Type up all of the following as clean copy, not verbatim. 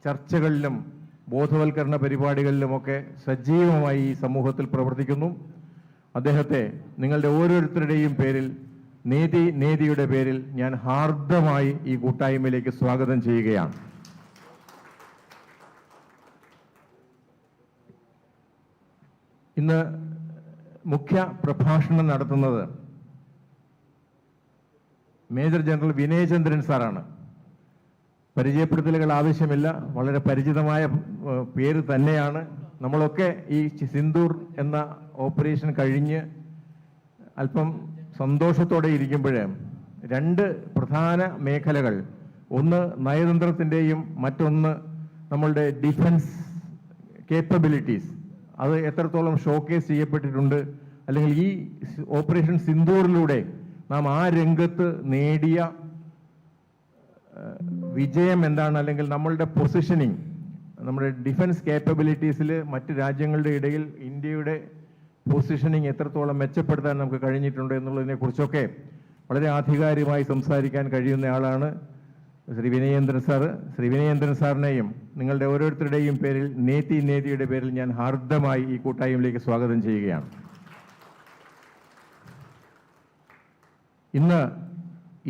ചർച്ചകളിലും ബോധവൽക്കരണ പരിപാടികളിലുമൊക്കെ സജീവമായി ഈ സമൂഹത്തിൽ പ്രവർത്തിക്കുന്നു. അദ്ദേഹത്തെ നിങ്ങളുടെ ഓരോരുത്തരുടെയും പേരിൽ നേതിയുടെ പേരിൽ ഞാൻ ഹാർദമായി ഈ കൂട്ടായ്മയിലേക്ക് സ്വാഗതം ചെയ്യുകയാണ്. ഇന്ന് മുഖ്യ പ്രഭാഷണം നടത്തുന്നത് മേജർ ജനറൽ വിനയചന്ദ്രൻ സാറാണ്. പരിചയപ്പെടുത്തലുകൾ ആവശ്യമില്ല, വളരെ പരിചിതമായ പേര് തന്നെയാണ്. നമ്മളൊക്കെ ഈ സിന്ദൂർ എന്ന ഓപ്പറേഷൻ കഴിഞ്ഞ് അല്പം സന്തോഷത്തോടെ ഇരിക്കുമ്പോൾ രണ്ട് പ്രധാന മേഖലകൾ, ഒന്ന് നയതന്ത്രത്തിൻ്റെയും മറ്റൊന്ന് നമ്മളുടെ ഡിഫൻസ് കേപ്പബിലിറ്റീസ്, അത് എത്രത്തോളം ഷോക്കേസ് ചെയ്യപ്പെട്ടിട്ടുണ്ട്, അല്ലെങ്കിൽ ഈ ഓപ്പറേഷൻ സിന്ദൂറിലൂടെ നാം ആ രംഗത്ത് നേടിയ വിജയം എന്താണ്, അല്ലെങ്കിൽ നമ്മളുടെ പൊസിഷനിങ്, നമ്മുടെ ഡിഫൻസ് കേപ്പബിലിറ്റീസിൽ മറ്റ് രാജ്യങ്ങളുടെ ഇടയിൽ ഇന്ത്യയുടെ പൊസിഷനിങ് എത്രത്തോളം മെച്ചപ്പെടുത്താൻ നമുക്ക് കഴിഞ്ഞിട്ടുണ്ട് എന്നുള്ളതിനെ കുറിച്ചൊക്കെ വളരെ ആധികാരികമായി സംസാരിക്കാൻ കഴിയുന്ന ആളാണ് ശ്രീ വിനയേന്ദ്രൻ സാറ്. ശ്രീ വിനയേന്ദ്രൻ സാറിനെയും നിങ്ങളുടെ ഓരോരുത്തരുടെയും പേരിൽ നേതിയുടെ പേരിൽ ഞാൻ ഹാർദമായി ഈ കൂട്ടായ്മയിലേക്ക് സ്വാഗതം ചെയ്യുകയാണ്. ഇന്ന്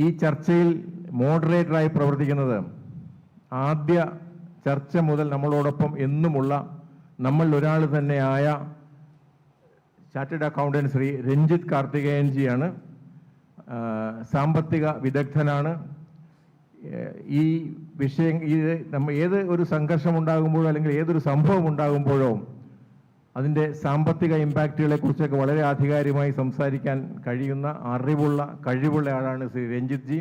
ഈ ചർച്ചയിൽ മോഡറേറ്ററായി പ്രവർത്തിക്കുന്നത് ആദ്യ ചർച്ച മുതൽ നമ്മളോടൊപ്പം എന്നുമുള്ള നമ്മൾ ഒരാൾ തന്നെയായ ചാർട്ടേഡ് അക്കൗണ്ടന്റ് ശ്രീ രഞ്ജിത്ത് കാർത്തികേയൻജിയാണ്. സാമ്പത്തിക വിദഗ്ധനാണ്. ഈ വിഷയം നമ്മൾ ഏത് ഒരു സംഘർഷം ഉണ്ടാകുമ്പോഴോ അല്ലെങ്കിൽ ഏതൊരു സംഭവം ഉണ്ടാകുമ്പോഴോ അതിൻ്റെ സാമ്പത്തിക ഇമ്പാക്റ്റുകളെ കുറിച്ചൊക്കെ വളരെ ആധികാരികമായി സംസാരിക്കാൻ കഴിയുന്ന കഴിവുള്ള ആളാണ് ശ്രീ രഞ്ജിത്ത് ജി.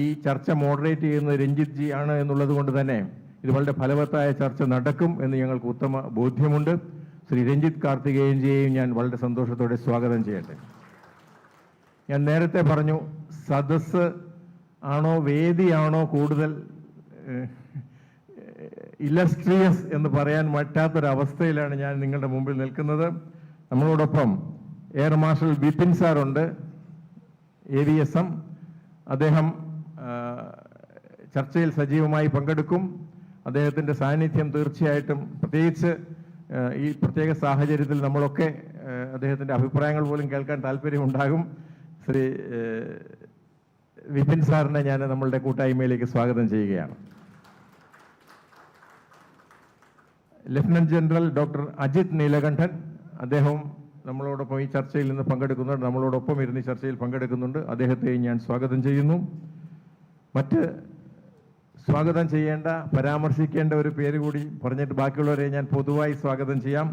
ഈ ചർച്ച മോഡറേറ്റ് ചെയ്യുന്നത് രഞ്ജിത്ത് ജി ആണ് എന്നുള്ളത് കൊണ്ട് തന്നെ ഇത് വളരെ ഫലവത്തായ ചർച്ച നടക്കും എന്ന് ഞങ്ങൾക്ക് ഉത്തമ ബോധ്യമുണ്ട്. ശ്രീ രഞ്ജിത്ത് കാർത്തികേയൻജിയെയും ഞാൻ വളരെ സന്തോഷത്തോടെ സ്വാഗതം ചെയ്യട്ടെ. ഞാൻ നേരത്തെ പറഞ്ഞു, സദസ്സ് ആണോ വേദിയാണോ കൂടുതൽ ഇലസ്ട്രിയസ് എന്ന് പറയാൻ പറ്റാത്തൊരവസ്ഥയിലാണ് ഞാൻ നിങ്ങളുടെ മുമ്പിൽ നിൽക്കുന്നത്. നമ്മളോടൊപ്പം എയർ മാർഷൽ ബിപിൻ സാറുണ്ട്, AVSM. അദ്ദേഹം ചർച്ചയിൽ സജീവമായി പങ്കെടുക്കും. അദ്ദേഹത്തിൻ്റെ സാന്നിധ്യം തീർച്ചയായിട്ടും, പ്രത്യേകിച്ച് ഈ പ്രത്യേക സാഹചര്യത്തിൽ നമ്മളൊക്കെ അദ്ദേഹത്തിൻ്റെ അഭിപ്രായങ്ങൾ പോലും കേൾക്കാൻ താല്പര്യമുണ്ടാകും. ശ്രീ വിപിൻ സാറിനെ ഞാൻ നമ്മളുടെ കൂട്ടായ്മയിലേക്ക് സ്വാഗതം ചെയ്യുകയാണ്. Lieutenant general doctor Ajith Neelakantan, അദ്ദേഹം നമ്മളോടൊപ്പം ഈ ചർച്ചയിൽ നിന്ന് പങ്കെടുക്കുന്നുണ്ട്, നമ്മളോടൊപ്പം ഇരുന്ന് ഈ ചർച്ചയിൽ പങ്കെടുക്കുന്നുണ്ട്. അദ്ദേഹത്തെയും ഞാൻ സ്വാഗതം ചെയ്യുന്നു. മറ്റ് സ്വാഗതം ചെയ്യേണ്ട, പരാമർശിക്കേണ്ട ഒരു പേര് കൂടി പറഞ്ഞിട്ട് ബാക്കിയുള്ളവരെ ഞാൻ പൊതുവായി സ്വാഗതം ചെയ്യാം.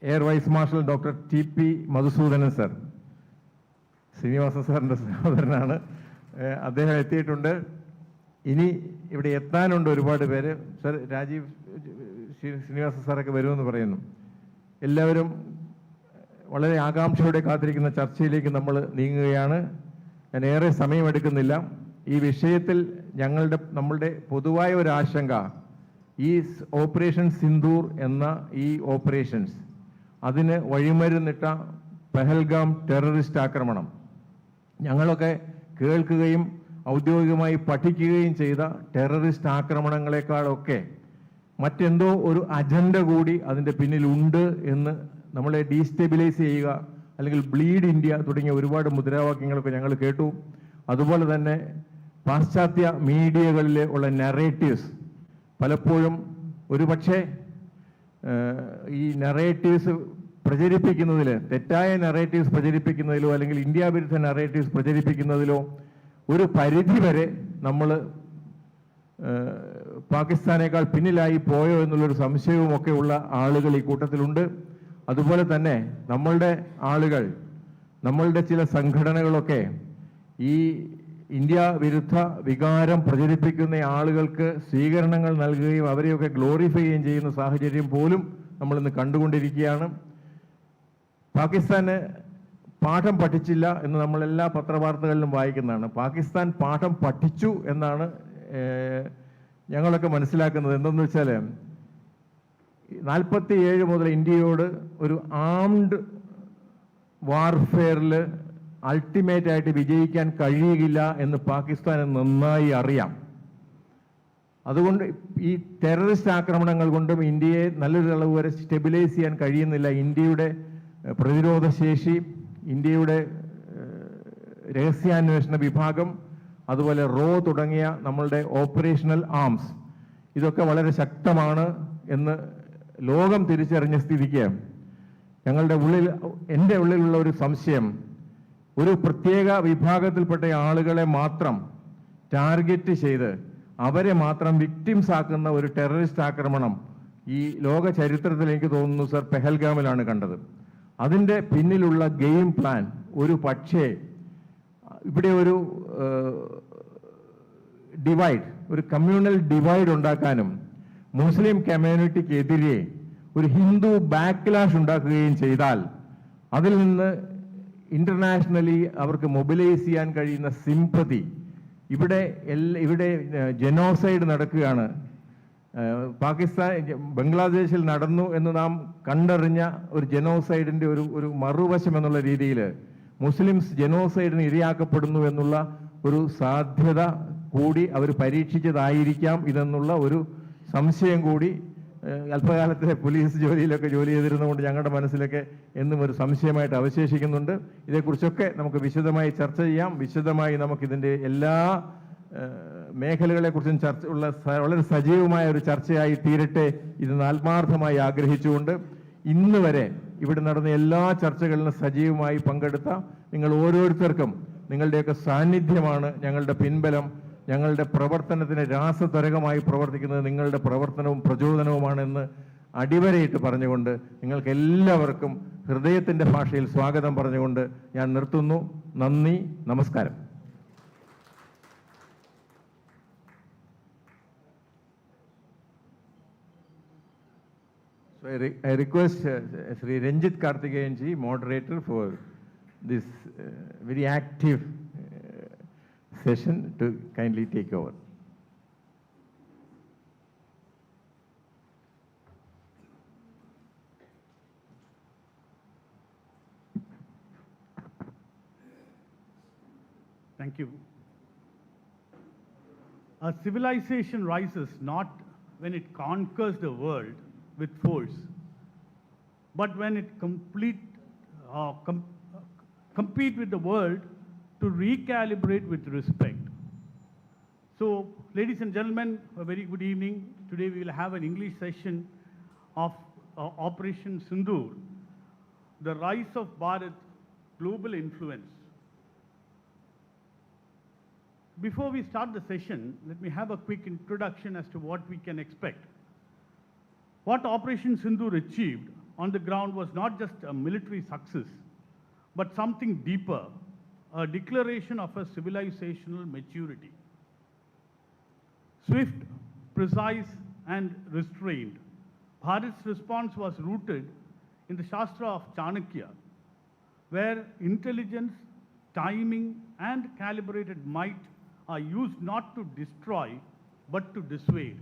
Air vice marshal doctor TP Madhusudanan sir, Srinivasan സാറിൻ്റെ സഹോദരനാണ്. അദ്ദേഹം എത്തിയിട്ടുണ്ട്. ഇനി ഇവിടെ എത്താനുണ്ട് ഒരുപാട് പേര്. സർ രാജീവ് ശ്രീനിവാസൻ സാറൊക്കെ വരുമെന്ന് പറയുന്നു. എല്ലാവരും വളരെ ആകാംക്ഷയോടെ കാത്തിരിക്കുന്ന ചർച്ചയിലേക്ക് നമ്മൾ നീങ്ങുകയാണ്. ഞാൻ ഏറെ സമയമെടുക്കുന്നില്ല. ഈ വിഷയത്തിൽ നമ്മളുടെ പൊതുവായ ഒരു ആശങ്ക, ഈ ഓപ്പറേഷൻ സിന്ദൂർ എന്ന ഈ ഓപ്പറേഷൻസ്, അതിന് വഴിമരുന്നിട്ട പഹൽഗാം ടെററിസ്റ്റ് ആക്രമണം, ഞങ്ങളൊക്കെ കേൾക്കുകയും ഔദ്യോഗികമായി പഠിക്കുകയും ചെയ്ത ടെററിസ്റ്റ് ആക്രമണങ്ങളെക്കാളൊക്കെ മറ്റെന്തോ ഒരു അജണ്ട കൂടി അതിൻ്റെ പിന്നിലുണ്ട് എന്ന് നമ്മളെ ഡീസ്റ്റെബിലൈസ് ചെയ്യുക, അല്ലെങ്കിൽ ബ്ലീഡ് ഇന്ത്യ തുടങ്ങിയ ഒരുപാട് മുദ്രാവാക്യങ്ങളൊക്കെ ഞങ്ങൾ കേട്ടു. അതുപോലെ തന്നെ പാശ്ചാത്യ മീഡിയകളിൽ ഉള്ള നറേറ്റീവ്സ് പലപ്പോഴും ഒരുപക്ഷെ ഈ നറേറ്റീവ്സ് പ്രചരിപ്പിക്കുന്നതിൽ, തെറ്റായ നറേറ്റീവ്സ് പ്രചരിപ്പിക്കുന്നതിലോ അല്ലെങ്കിൽ ഇന്ത്യ വിരുദ്ധ നറേറ്റീവ്സ് പ്രചരിപ്പിക്കുന്നതിലോ ഒരു പരിധിവരെ നമ്മൾ പാകിസ്ഥാനേക്കാൾ പിന്നിലായി പോയോ എന്നുള്ളൊരു സംശയവുമൊക്കെ ഉള്ള ആളുകൾ ഈ കൂട്ടത്തിലുണ്ട്. അതുപോലെ തന്നെ നമ്മളുടെ ആളുകൾ, നമ്മളുടെ ചില സംഘടനകളൊക്കെ ഈ ഇന്ത്യ വിരുദ്ധ വികാരം പ്രചരിപ്പിക്കുന്ന ആളുകൾക്ക് സ്വീകരണങ്ങൾ നൽകുകയും അവരെയൊക്കെ ഗ്ലോറിഫൈ ചെയ്യുകയും ചെയ്യുന്ന സാഹചര്യം പോലും നമ്മളിന്ന് കണ്ടുകൊണ്ടിരിക്കുകയാണ്. പാകിസ്ഥാന് പാഠം പഠിച്ചില്ല എന്ന് നമ്മളെല്ലാ പത്രവാർത്തകളിലും വായിക്കുന്നതാണ്. പാകിസ്ഥാൻ പാഠം പഠിച്ചു എന്നാണ് ഞങ്ങളൊക്കെ മനസ്സിലാക്കുന്നത്. എന്തെന്ന് വെച്ചാൽ 47 മുതൽ ഇന്ത്യയോട് ഒരു ആംഡ് വാർഫെയറിൽ അൾട്ടിമേറ്റ് ആയിട്ട് വിജയിക്കാൻ കഴിയുകയില്ല എന്ന് പാകിസ്ഥാന് നന്നായി അറിയാം. അതുകൊണ്ട് ഈ ടെററിസ്റ്റ് ആക്രമണങ്ങൾ കൊണ്ടും ഇന്ത്യയെ നല്ലൊരു അളവ് വരെ സ്റ്റെബിലൈസ് ചെയ്യാൻ കഴിയുന്നില്ല. ഇന്ത്യയുടെ പ്രതിരോധ ശേഷി, ഇന്ത്യയുടെ രഹസ്യാന്വേഷണ വിഭാഗം, അതുപോലെ തുടങ്ങിയ നമ്മളുടെ ഓപ്പറേഷണൽ ആംസ്, ഇതൊക്കെ വളരെ ശക്തമാണ് എന്ന് ലോകം തിരിച്ചറിഞ്ഞ സ്ഥിതിക്ക് എൻ്റെ ഉള്ളിലുള്ള ഒരു സംശയം, ഒരു പ്രത്യേക വിഭാഗത്തിൽപ്പെട്ട ആളുകളെ മാത്രം ടാർഗറ്റ് ചെയ്ത് അവരെ മാത്രം വിക്ടിംസ് ആക്കുന്ന ഒരു ടെററിസ്റ്റ് ആക്രമണം ഈ ലോക ചരിത്രത്തിൽ എനിക്ക് തോന്നുന്നു സർ പെഹൽഗാമിലാണ് കണ്ടത്. അതിൻ്റെ പിന്നിലുള്ള ഗെയിം പ്ലാൻ ഒരു പക്ഷേ ഇവിടെ ഒരു ഡിവൈഡ്, ഒരു കമ്മ്യൂണൽ ഡിവൈഡ് ഉണ്ടാക്കാനും മുസ്ലിം കമ്മ്യൂണിറ്റിക്കെതിരെ ഒരു ഹിന്ദു ബാക്ക്ലാഷ് ഉണ്ടാക്കുകയും ചെയ്താൽ അതിൽ നിന്ന് ഇന്റർനാഷണലി അവർക്ക് മൊബിലൈസ് ചെയ്യാൻ കഴിയുന്ന സിംപതി, ഇവിടെ ജനോസൈഡ് നടക്കുകയാണ്. ബംഗ്ലാദേശിൽ നടന്നു എന്ന് നാം കണ്ടറിഞ്ഞ ഒരു ജനോസൈഡിന്റെ ഒരു മറുവശം എന്നുള്ള രീതിയിൽ മുസ്ലിംസ് ജനോസൈഡിന് ഇരയാക്കപ്പെടുന്നു എന്നുള്ള ഒരു സാധ്യത കൂടി അവർ പരീക്ഷിച്ചതായിരിക്കാം ഇതെന്നുള്ള ഒരു സംശയം കൂടി അല്പകാലത്തെ പോലീസ് ജോലിയിലൊക്കെ ജോലി ചെയ്തിരുന്നതുകൊണ്ട് ഞങ്ങളുടെ മനസ്സിലൊക്കെ എന്നും ഒരു സംശയമായിട്ട് അവശേഷിക്കുന്നുണ്ട്. ഇതേക്കുറിച്ചൊക്കെ നമുക്ക് വിശദമായി ചർച്ച ചെയ്യാം. വിശദമായി നമുക്കിതിൻ്റെ എല്ലാ മേഖലകളെക്കുറിച്ചും വളരെ സജീവമായ ഒരു ചർച്ചയായി തീരട്ടെ ഇതെന്ന് ആത്മാർത്ഥമായി ആഗ്രഹിച്ചുകൊണ്ട് ഇന്ന് വരെ ഇവിടെ നടന്ന എല്ലാ ചർച്ചകളിലും സജീവമായി പങ്കെടുത്ത നിങ്ങൾ ഓരോരുത്തർക്കും നിങ്ങളുടെയൊക്കെ സാന്നിധ്യമാണ് ഞങ്ങളുടെ പിൻബലം. ഞങ്ങളുടെ പ്രവർത്തനത്തിന് രാസതരകമായി പ്രവർത്തിക്കുന്നത് നിങ്ങളുടെ പ്രവർത്തനവും പ്രചോദനവുമാണെന്ന് അടിവരയിട്ട് പറഞ്ഞുകൊണ്ട് നിങ്ങൾക്ക് എല്ലാവർക്കും ഹൃദയത്തിൻ്റെ ഭാഷയിൽ സ്വാഗതം പറഞ്ഞുകൊണ്ട് ഞാൻ നിർത്തുന്നു. നന്ദി, നമസ്കാരം. So I request Sri Ranjit Karthikeyan ji, moderator, for this very active session to kindly take over. Thank you. A civilization rises not when it conquers the world with force, but when it compete with the world to recalibrate with respect. So, ladies and gentlemen, a very good evening. Today we will have an English session of Operation Sindoor, the rise of Bharat, global influence. Before we start the session, let me have a quick introduction as to what we can expect. What Operation Sindoor achieved on the ground was not just a military success, but something deeper, a declaration of a civilizational maturity. Swift, precise, and restrained, Bharat's response was rooted in the Shastra of Chanakya, where intelligence, timing, and calibrated might are used not to destroy, but to dissuade.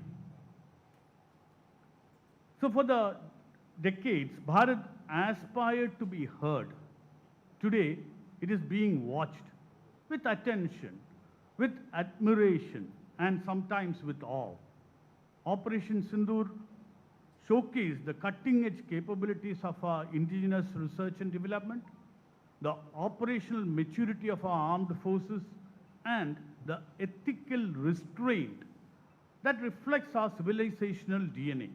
So for the decades, Bharat aspired to be heard. Today, it is being watched with attention, with admiration, and sometimes with awe. Operation Sindoor showcased the cutting-edge capabilities of our indigenous research and development, the operational maturity of our armed forces, and the ethical restraint that reflects our civilizational DNA.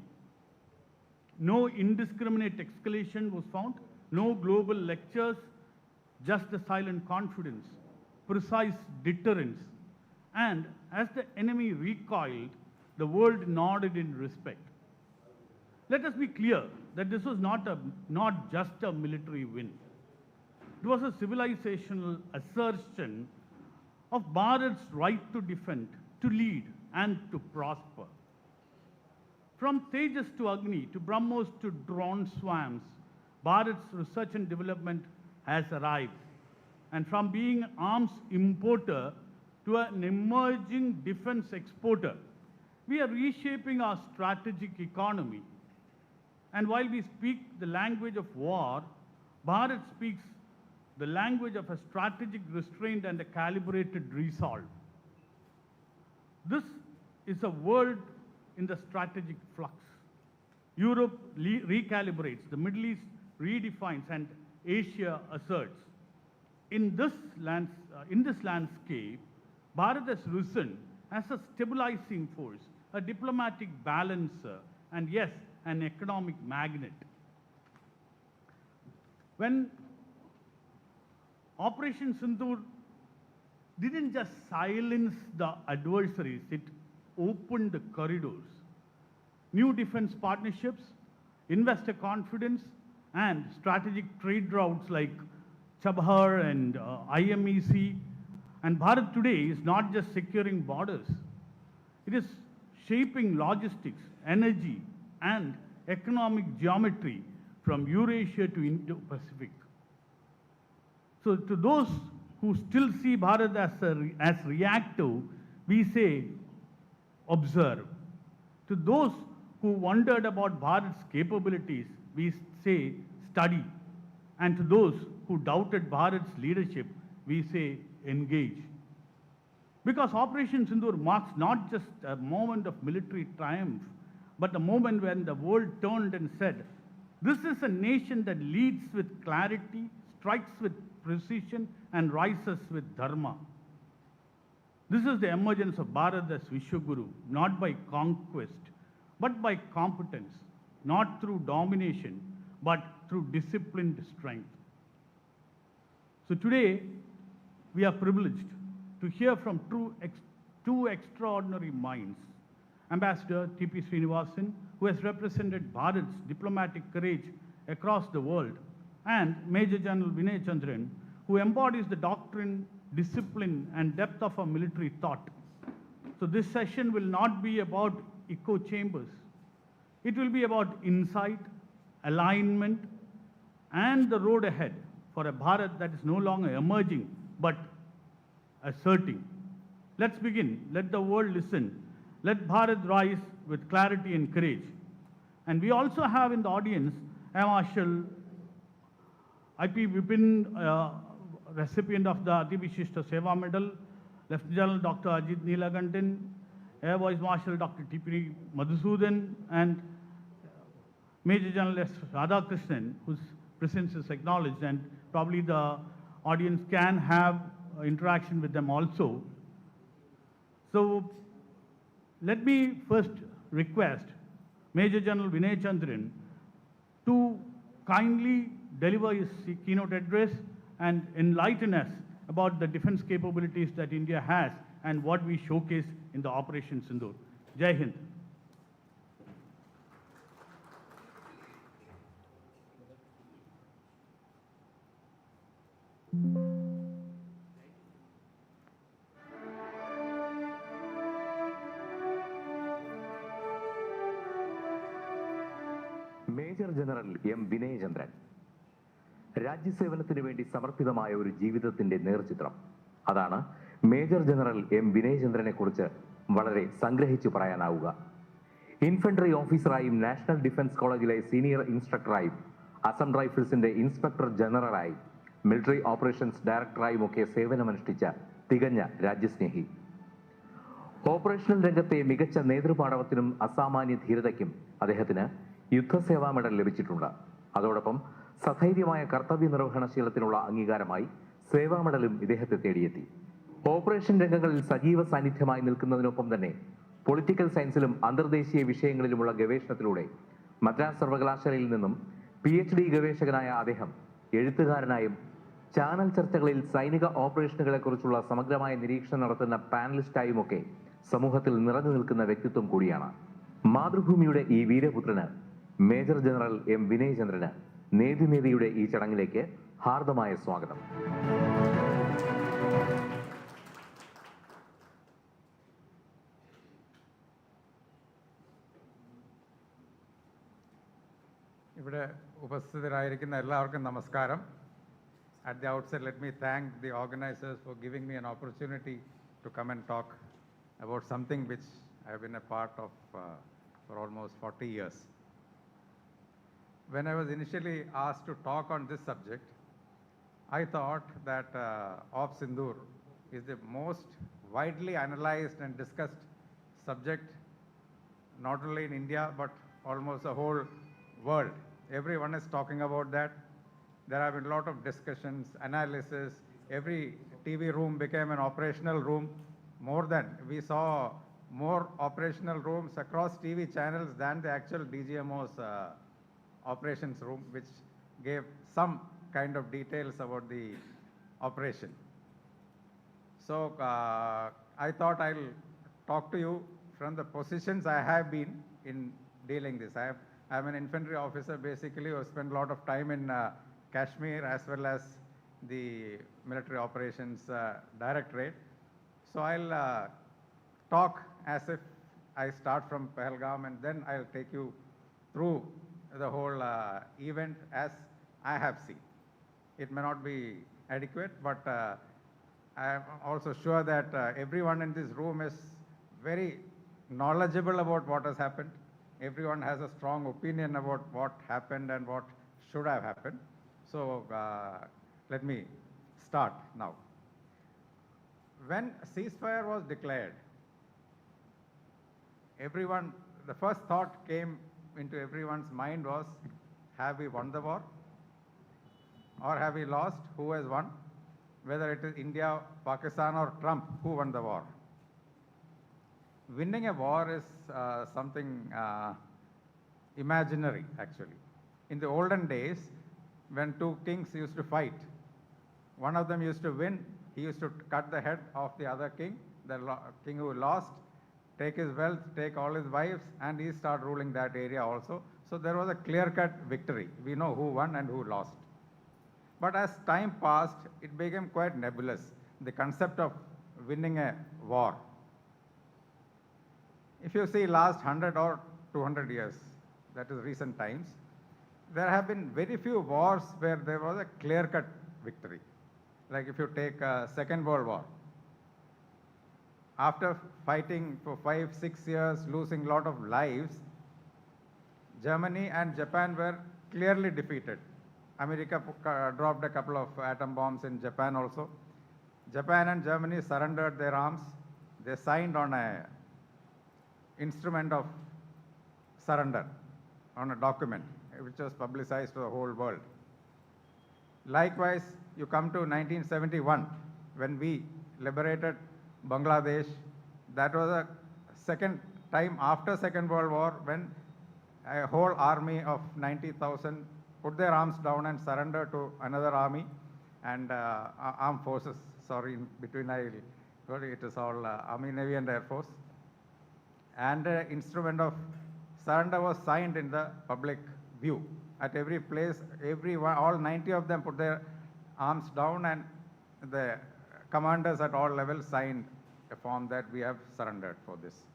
No indiscriminate escalation was found, no global lectures, just a silent confidence, precise deterrence, and as the enemy recoiled, the world nodded in respect. Let us be clear that this was not just a military win. It was a civilizational assertion of Bharat's right to defend, to lead, and to prosper. From Tejas to Agni, to BrahMos to drone swarms, Bharat's research and development has arrived. And from being arms importer to an emerging defense exporter, we are reshaping our strategic economy. And while we speak the language of war, Bharat speaks the language of a strategic restraint and a calibrated resolve. This is a world in the strategic flux. Europe recalibrates, the Middle East redefines, and Asia asserts. In this landscape, Bharat has risen as a stabilizing force, a diplomatic balancer, and yes, an economic magnet. When Operation Sindoor didn't just silence the adversaries, it opened the corridors. New defense partnerships, investor confidence, and strategic trade routes like Chabhar and IMEC. And Bharat today is not just securing borders, it is shaping logistics, energy, and economic geometry from Eurasia to Indo-Pacific. So to those who still see Bharat as reactive, we say observe. To those who wondered about Bharat's capabilities, we say study. And to those who doubted Bharat's leadership, we say engage. Because Operation Sindoor marks not just a moment of military triumph, but a moment when the world turned and said, this is a nation that leads with clarity, strikes with precision, and rises with dharma. This is the emergence of Bharat as Vishwaguru, not by conquest, but by competence, not through domination, but through disciplined strength. So today, we are privileged to hear from two extraordinary minds. Ambassador T.P. Srinivasan, who has represented Bharat's diplomatic courage across the world, and Major General Vinay Chandran, who embodies the doctrine, discipline, and depth of our military thought. So this session will not be about echo chambers. It will be about insight, alignment, and the road ahead for a Bharat that is no longer emerging, but asserting. Let's begin. Let the world listen. Let Bharat rise with clarity and courage. And we also have in the audience Air Marshal IP Vipin, recipient of the Ati Vishishta Seva Medal, Lieutenant General Dr. Ajit Neelakantan, Air Vice Marshal Dr. T.P. Madhusudan, and Major General S. Radhakrishnan, whose presence is acknowledged, and probably the audience can have interaction with them also. So let me first request Major General Vinay Chandran to kindly deliver his keynote address and enlighten us about the defense capabilities that India has and what we showcase in the Operation Sindoor. Jai Hind. Major general M Vinayachandran രാജ്യസേവനത്തിന് വേണ്ടി സമർപ്പിതമായ ഒരു ജീവിതത്തിന്റെ നേർചിത്രം. അതാണ് major general M വിനയചന്ദ്രനെ കുറിച്ച് വളരെ സംഗ്രഹിച്ചു പറയാനാവുക. ഇൻഫൻട്രി ഓഫീസറായും നാഷണൽ ഡിഫൻസ് കോളേജിലെ സീനിയർ ഇൻസ്ട്രക്ടറായും അസം റൈഫിൾസിന്റെ ഇൻസ്പെക്ടർ ജനറലായി മിലിറ്ററി ഓപ്പറേഷൻസ് ഡയറക്ടറായും ഒക്കെ സേവനമനുഷ്ഠിച്ച തികഞ്ഞ രാജ്യസ്നേഹി. ഓപ്പറേഷണൽ രംഗത്തെ മികച്ച നേതൃപാടവത്തിനും അസാമാന്യ ധീരതയ്ക്കും അദ്ദേഹത്തിന് യുദ്ധസേവാ മെഡൽ ലഭിച്ചിട്ടുണ്ട്. അതോടൊപ്പം സധൈര്യമായ കർത്തവ്യ നിർവഹണശീലത്തിനുള്ള അംഗീകാരമായി സേവാ മെഡലും ഇദ്ദേഹത്തെ തേടിയെത്തി. ഓപ്പറേഷൻ രംഗങ്ങളിൽ സജീവ സാന്നിധ്യമായി നിൽക്കുന്നതിനൊപ്പം തന്നെ പൊളിറ്റിക്കൽ സയൻസിലും അന്തർദേശീയ വിഷയങ്ങളിലുമുള്ള ഗവേഷണത്തിലൂടെ മദ്രാസ് സർവകലാശാലയിൽ നിന്നും PhD ഗവേഷകനായ അദ്ദേഹം എഴുത്തുകാരനായും ചാനൽ ചർച്ചകളിൽ സൈനിക ഓപ്പറേഷനുകളെക്കുറിച്ചുള്ള സമഗ്രമായ നിരീക്ഷണം നടത്തുന്ന പാനലിസ്റ്റായുമൊക്കെ സമൂഹത്തിൽ നിറഞ്ഞു നിൽക്കുന്ന വ്യക്തിത്വം കൂടിയാണ്. മാതൃഭൂമിയുടെ ഈ വീരപുത്രന് മേജർ ജനറൽ എം വിനയചന്ദ്രന് നേതിനേതിയുടെ ഈ ചടങ്ങിലേക്ക് ഹാർദമായ സ്വാഗതം. ഇവിടെ ഉപസ്ഥിതരായിരിക്കുന്ന എല്ലാവർക്കും നമസ്കാരം. At the outset, let me thank the organizers for giving me an opportunity to come and talk about something which I have been a part of for almost 40 years. When I was initially asked to talk on this subject, I thought that Op Sindoor is the most widely analyzed and discussed subject, not only in India, but almost the whole world. Everyone is talking about that. There have been a lot of discussions, analysis. Every TV room became an operational room. We saw more operational rooms across TV channels than the actual DGMO's operations room, which gave some kind of details about the operation. So I thought I'll talk to you from the positions I have been in dealing this. I'm an infantry officer basically who spent a lot of time in Kashmir as well as the military operations directorate. So I'll talk as if I start from Pahalgam and then I'll take you through the whole event as I have seen. It may not be adequate, but I am also sure that everyone in this room is very knowledgeable about what has happened. Everyone has a strong opinion about what happened and what should have happened. So let me start now. When ceasefire was declared, the first thought came into everyone's mind was, have we won the war? Or have we lost? Who has won? Whether it is India, Pakistan or Trump, who won the war? Winning a war is something imaginary actually. In the olden days, when two kings used to fight, one of them used to win, he used to cut the head of the other king, the king who lost, take his wealth, take all his wives, and he start ruling that area also. So there was a clear-cut victory. We know who won and who lost. But as time passed, it became quite nebulous, the concept of winning a war. If you see last 100 or 200 years, that is recent times, there have been very few wars where there was a clear-cut victory. Like if you take Second World War. After fighting for 5-6 years, losing a lot of lives, Germany and Japan were clearly defeated. America dropped a couple of atom bombs in Japan also. Japan and Germany surrendered their arms. They signed on a instrument of surrender, on a document, which was publicized to the whole world. Likewise, you come to 1971, when we liberated Bangladesh. That was a second time after Second World War when a whole army of 90,000 put their arms down and surrendered to another army and armed forces. Sorry, in between it is all Army, Navy and Air Force. And the instrument of surrender was signed in the public view. At every place, all 90 of them put their arms down, and the commanders at all levels signed a form that we have surrendered for this.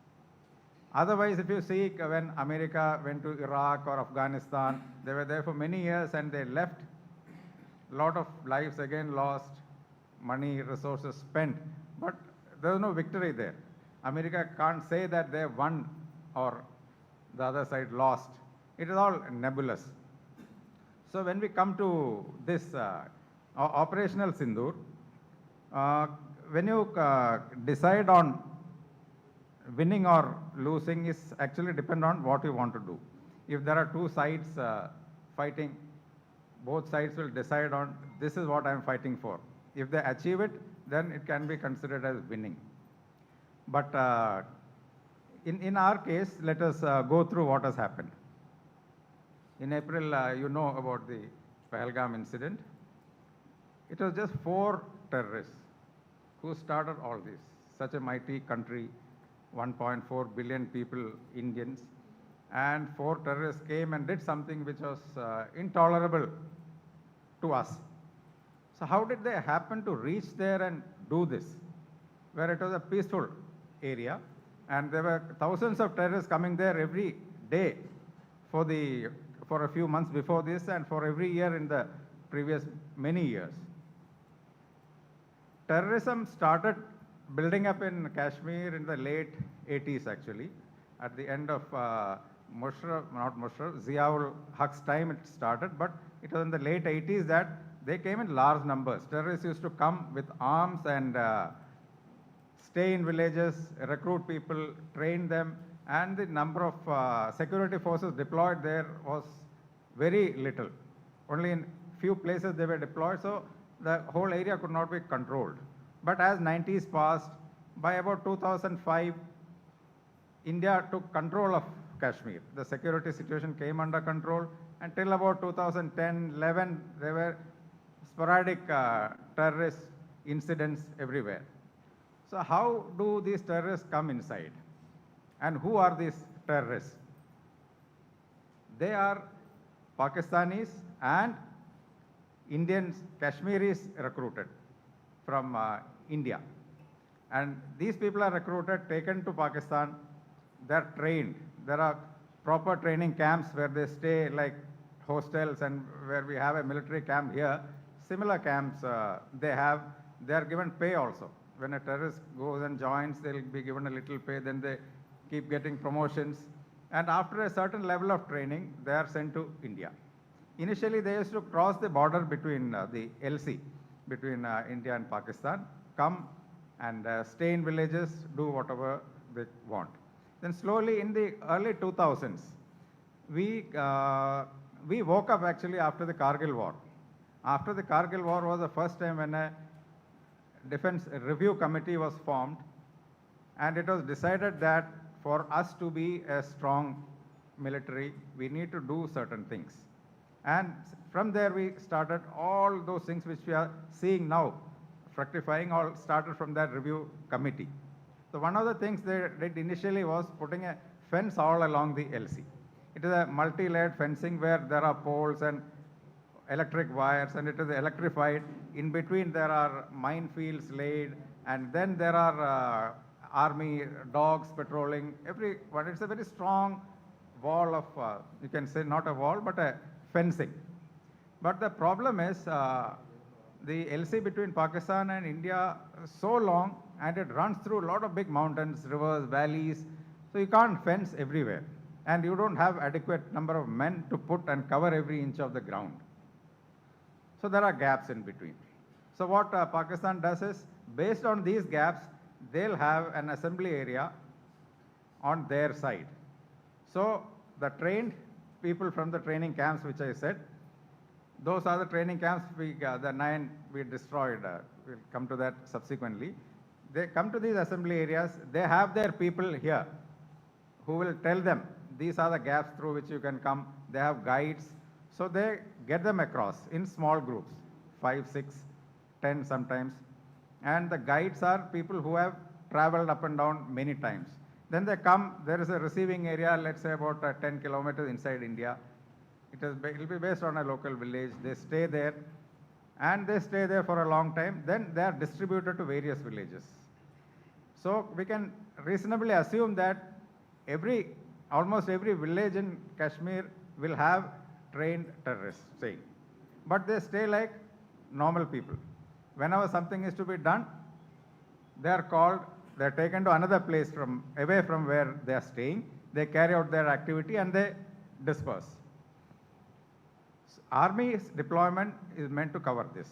Otherwise, if you see, when America went to Iraq or Afghanistan, they were there for many years and they left. A lot of lives again lost, money, resources spent, but there was no victory there. America can't say that they won or the other side lost. It is all nebulous. So when we come to this operational Sindoor, when you decide on winning or losing is actually depend on what you want to do. If there are two sides fighting, both sides will decide on this is what I am fighting for. If they achieve it, then it can be considered as winning. But in our case, let us go through what has happened. In April, you know about the Pahalgam incident. It was just 4 terrorists who started all this. Such a mighty country, 1.4 billion people, Indians, and 4 terrorists came and did something which was intolerable to us. So how did they happen to reach there and do this, where it was a peaceful area, and there were thousands of terrorists coming there every day for a few months before this and for every year in the previous many years. Terrorism started building up in Kashmir in the late 80s actually. At the end of Ziaul Haq's time it started, but it was in the late 80s that they came in large numbers. Terrorists used to come with arms and stay in villages, recruit people, train them, and the number of security forces deployed there was very little. Only in few places they were deployed, so the whole area could not be controlled. But as 90s passed, by about 2005, India took control of Kashmir. The security situation came under control, and till about 2010, 11, there were sporadic terrorist incidents everywhere. So how do these terrorists come inside? And who are these terrorists? They are Pakistanis and Indians, Kashmiris recruited from India. And these people are recruited, taken to Pakistan, they're trained. There are proper training camps where they stay like hostels, and where we have a military camp here, similar camps they are given pay also. When a terrorist goes and joins, they'll be given a little pay, then they keep getting promotions. And after a certain level of training, they are sent to India. Initially, they used to cross the border between the LC, between India and Pakistan, come and stay in villages, do whatever they want. Then slowly in the early 2000s, we woke up actually after the Kargil war. After the Kargil war was the first time when a defense review committee was formed, and it was decided that for us to be a strong military, we need to do certain things. And from there we started all those things which we are seeing now, fructifying, all started from that review committee. So one of the things they did initially was putting a fence all along the LC. It is a multi-layered fencing where there are poles and electric wires, and it is electrified. In between there are minefields laid, and then there are army dogs patrolling everyone. It's a very strong wall of, you can say not a wall, but a fencing. But the problem is the LC between Pakistan and India is so long, and it runs through a lot of big mountains, rivers, valleys, so you can't fence everywhere. And you don't have adequate number of men to put and cover every inch of the ground. So there are gaps in between. So what Pakistan does is, based on these gaps, they'll have an assembly area on their side. So the trained people from the training camps, which I said, those are the training camps, the 9 we destroyed. We'll come to that subsequently. They come to these assembly areas, they have their people here who will tell them, these are the gaps through which you can come. They have guides. So they get them across in small groups, 5, 6, 10 sometimes. And the guides are people who have traveled up and down many times. Then they come, there is a receiving area, let's say about 10 kilometers inside India. It will be based on a local village. They stay there, and they stay there for a long time. Then they are distributed to various villages. So we can reasonably assume that almost every village in Kashmir will have trained terrorists staying. But they stay like normal people. Whenever something is to be done, they are called, they are taken to another place away from where they are staying. They carry out their activity and they disperse. So Army's deployment is meant to cover this.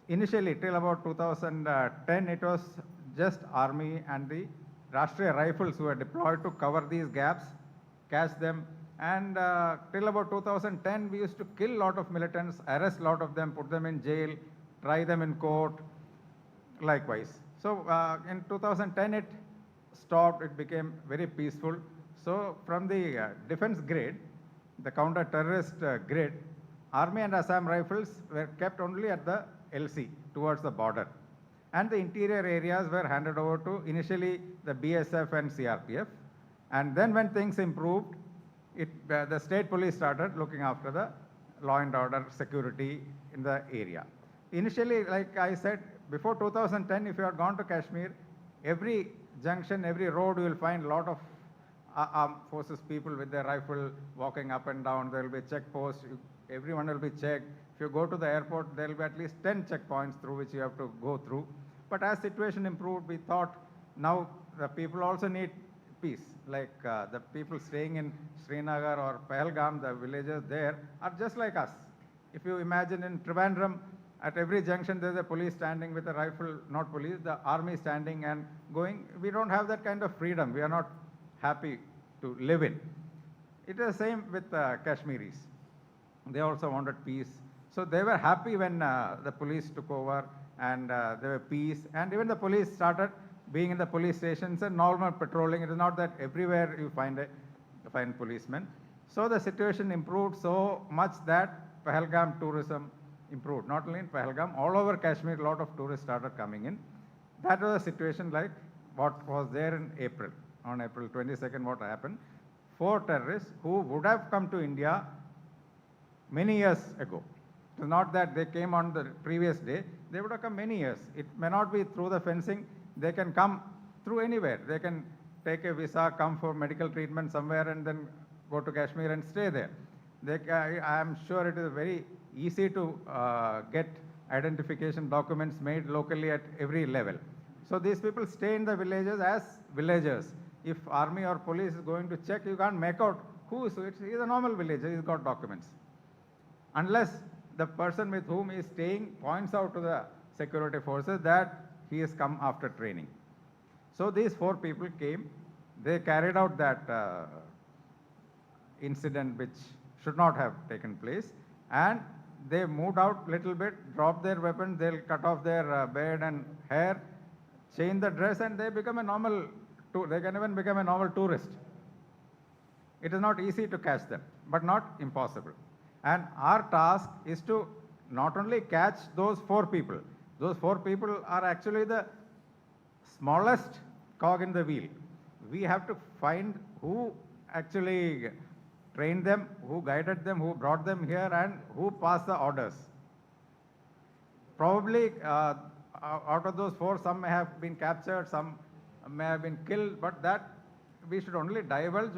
Initially, till about 2010, it was just Army and the Rashtriya Rifles who were deployed to cover these gaps, catch them. And till about 2010, we used to kill a lot of militants, arrest a lot of them, put them in jail, try them in court, likewise. So in 2010, it stopped, it became very peaceful. So from the defense grid, the counter-terrorist grid, Army and Assam Rifles were kept only at the LC, towards the border. And the interior areas were handed over to initially the BSF and CRPF. And then when things improved, the state police started looking after the law and order security in the area. Initially, like I said, before 2010, if you had gone to Kashmir, every junction, every road, you will find a lot of armed forces people with their rifle walking up and down. There will be checkposts. Everyone will be checked. If you go to the airport, there will be at least 10 checkpoints through which you have to go through. But as situation improved, we thought now the people also need peace. Like the people staying in Srinagar or Pahalgam, the villagers there are just like us. If you imagine in Trivandrum, At every junction, there's a police standing with a rifle, not police, the army standing and going. We don't have that kind of freedom. We are not happy to live in. It is the same with Kashmiris. They also wanted peace. So they were happy when the police took over and there were peace. And even the police started being in the police stations and normal patrolling. It is not that everywhere you find policemen. So the situation improved so much that Pahalgam tourism improved. Not only in Pahalgam, all over Kashmir, a lot of tourists started coming in. That was a situation like what was there in April. On April 22nd, what happened? 4 terrorists who would have come to India many years ago. It is not that they came on the previous day. They would have come many years. It may not be through the fencing. They can come through anywhere. They can take a visa, come for medical treatment somewhere and then go to Kashmir and stay there. I am sure it is very easy to get identification documents made locally at every level. So these people stay in the villages as villagers. If army or police is going to check, you can't make out who is it. He is a normal villager. He's got documents. Unless the person with whom he is staying points out to the security forces that he has come after training. So these 4 people came. They carried out that incident which should not have taken place, and they moved out little bit, dropped their weapons, they'll cut off their beard and hair, change the dress, and they become a normal, they can even become a normal tourist. It is not easy to catch them, but not impossible. And our task is to not only catch those 4 people. Those 4 people are actually the smallest cog in the wheel. We have to find who actually trained them, who guided them, who brought them here, and who passed the orders. Probably out of those 4, some may have been captured, some may have been killed, but that we should only divulge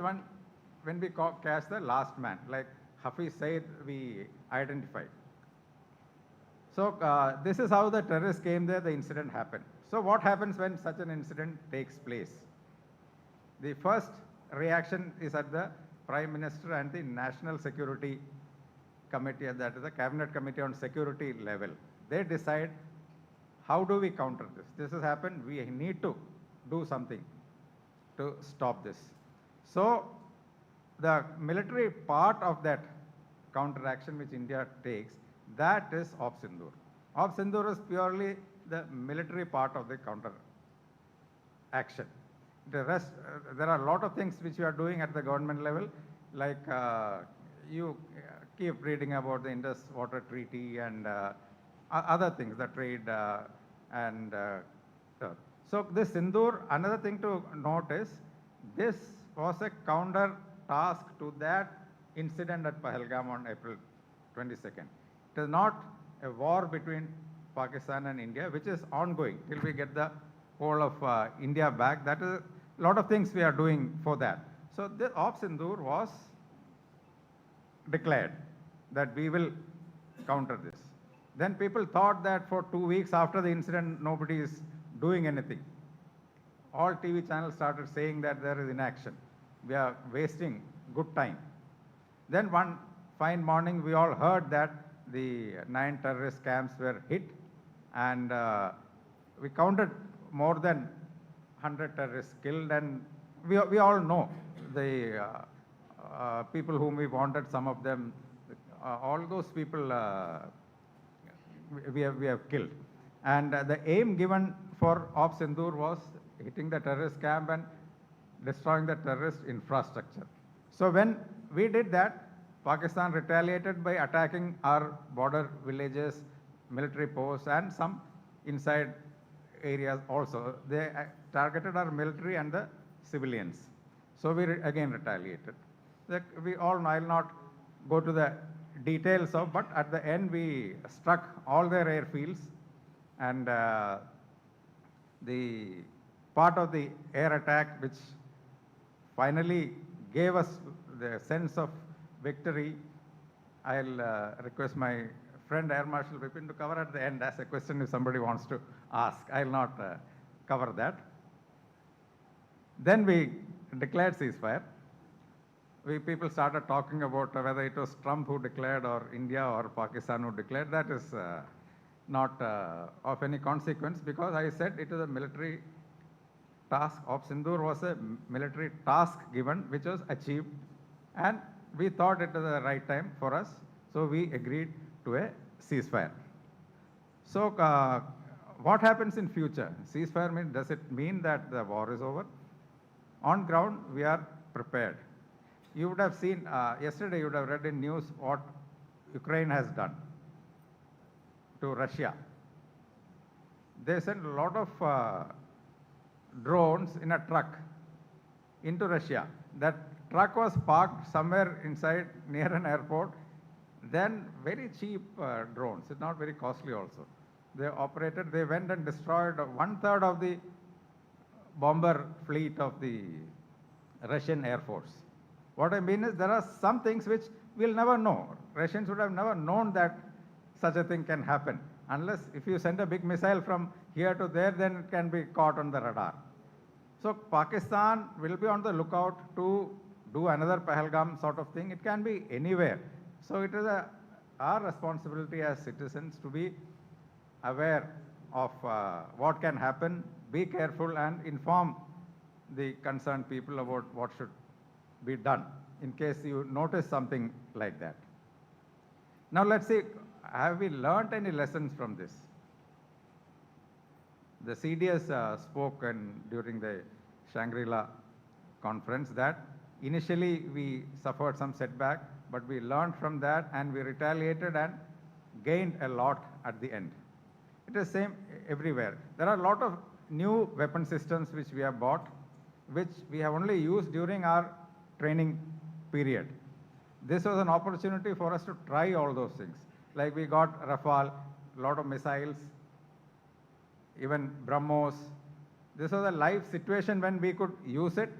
when we catch the last man, like Hafiz Said we identified. So this is how the terrorists came there, the incident happened. So what happens when such an incident takes place? The first reaction is at the Prime Minister and the National Security Committee, that is the Cabinet Committee on Security level. They decide, how do we counter this? This has happened, we need to do something to stop this. So the military part of that counteraction which India takes, that is Op Sindoor. Op Sindoor is purely the military part of the counter action. The rest, there are a lot of things which you are doing at the government level, like you keep reading about the Indus Water Treaty and other things, the trade so this Sindoor, another thing to note is, this was a counter task to that incident at Pahalgam on April 22nd. It is not a war between Pakistan and India, which is ongoing till we get the whole of India back. That is a lot of things we are doing for that. So the Op Sindoor was declared that we will counter this. Then people thought that for 2 weeks after the incident, nobody is doing anything. All TV channels started saying that there is inaction. We are wasting good time. Then one fine morning, we all heard that the 9 terrorist camps were hit, and we counted more than 100 terrorists killed, and we all know the people whom we wanted, some of them, all those people we have killed. And the aim given for Op Sindoor was hitting the terrorist camp and destroying the terrorist infrastructure. So when we did that, Pakistan retaliated by attacking our border villages, military posts, and some inside areas also. They targeted our military and the civilians. So we again retaliated. We all know, I'll not go to the details of, but at the end we struck all their airfields, and the part of the air attack which finally gave us the sense of victory, I'll request my friend Air Marshal Vipin to cover at the end as a question if somebody wants to ask. I'll not cover that. Then we declared ceasefire. People started talking about whether it was Trump who declared or India or Pakistan who declared. That is not of any consequence, because I said it is a military task of Sindoor was a military task given which was achieved, and we thought it was the right time for us, so we agreed to a ceasefire. So what happens in future? Ceasefire means, does it mean that the war is over? On ground, we are prepared. You would have seen, yesterday you would have read in news what Ukraine has done to Russia. They sent a lot of drones in a truck into Russia. That truck was parked somewhere inside near an airport. Then very cheap drones, it's not very costly also. They operated, they went and destroyed 1/3 of the bomber fleet of the Russian Air Force. What I mean is there are some things which we'll never know. Russians would have never known that such a thing can happen. Unless if you send a big missile from here to there, then it can be caught on the radar. So Pakistan will be on the lookout to do another Pahalgam sort of thing. It can be anywhere. So it is our responsibility as citizens to be aware of what can happen, be careful and inform the concerned people about what should be done in case you notice something like that. Now let's see, have we learned any lessons from this? The CDS spoke during the Shangri-La conference that initially we suffered some setback, but we learned from that and we retaliated and gained a lot at the end. It is same everywhere. There are a lot of new weapon systems which we have bought, which we have only used during our training period. This was an opportunity for us to try all those things. Like we got Rafale, a lot of missiles, even BrahMos. This was a live situation when we could use it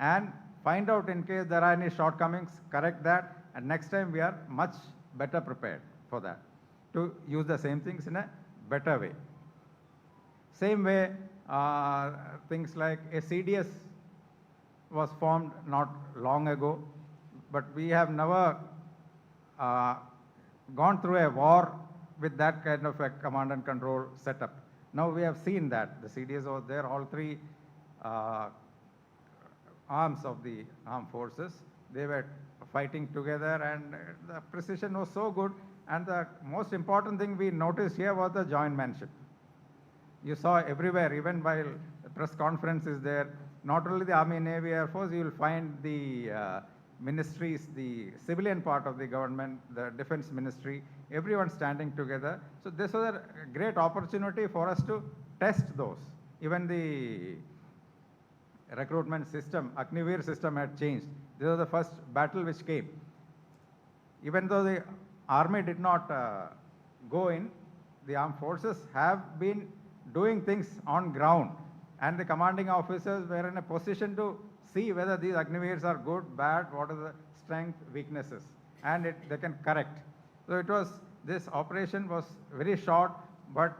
and find out in case there are any shortcomings, correct that, and next time we are much better prepared for that, to use the same things in a better way. Same way, things like a CDS was formed not long ago, but we have never gone through a war with that kind of a command and control setup. Now we have seen that the CDS was there, all three arms of the armed forces, they were fighting together and the precision was so good. And the most important thing we noticed here was the jointmanship. You saw everywhere, even while the press conference is there, not only the Army, Navy, Air Force, you will find the ministries, the civilian part of the government, the defense ministry, everyone standing together. So this was a great opportunity for us to test those. Even the recruitment system, Agnivir system had changed. This was the first battle which came. Even though the Army did not go in, the armed forces have been doing things on ground, and the commanding officers were in a position to see whether these Agnivirs are good, bad, what are the strength, weaknesses, and they can correct. So it was, this operation was very short, but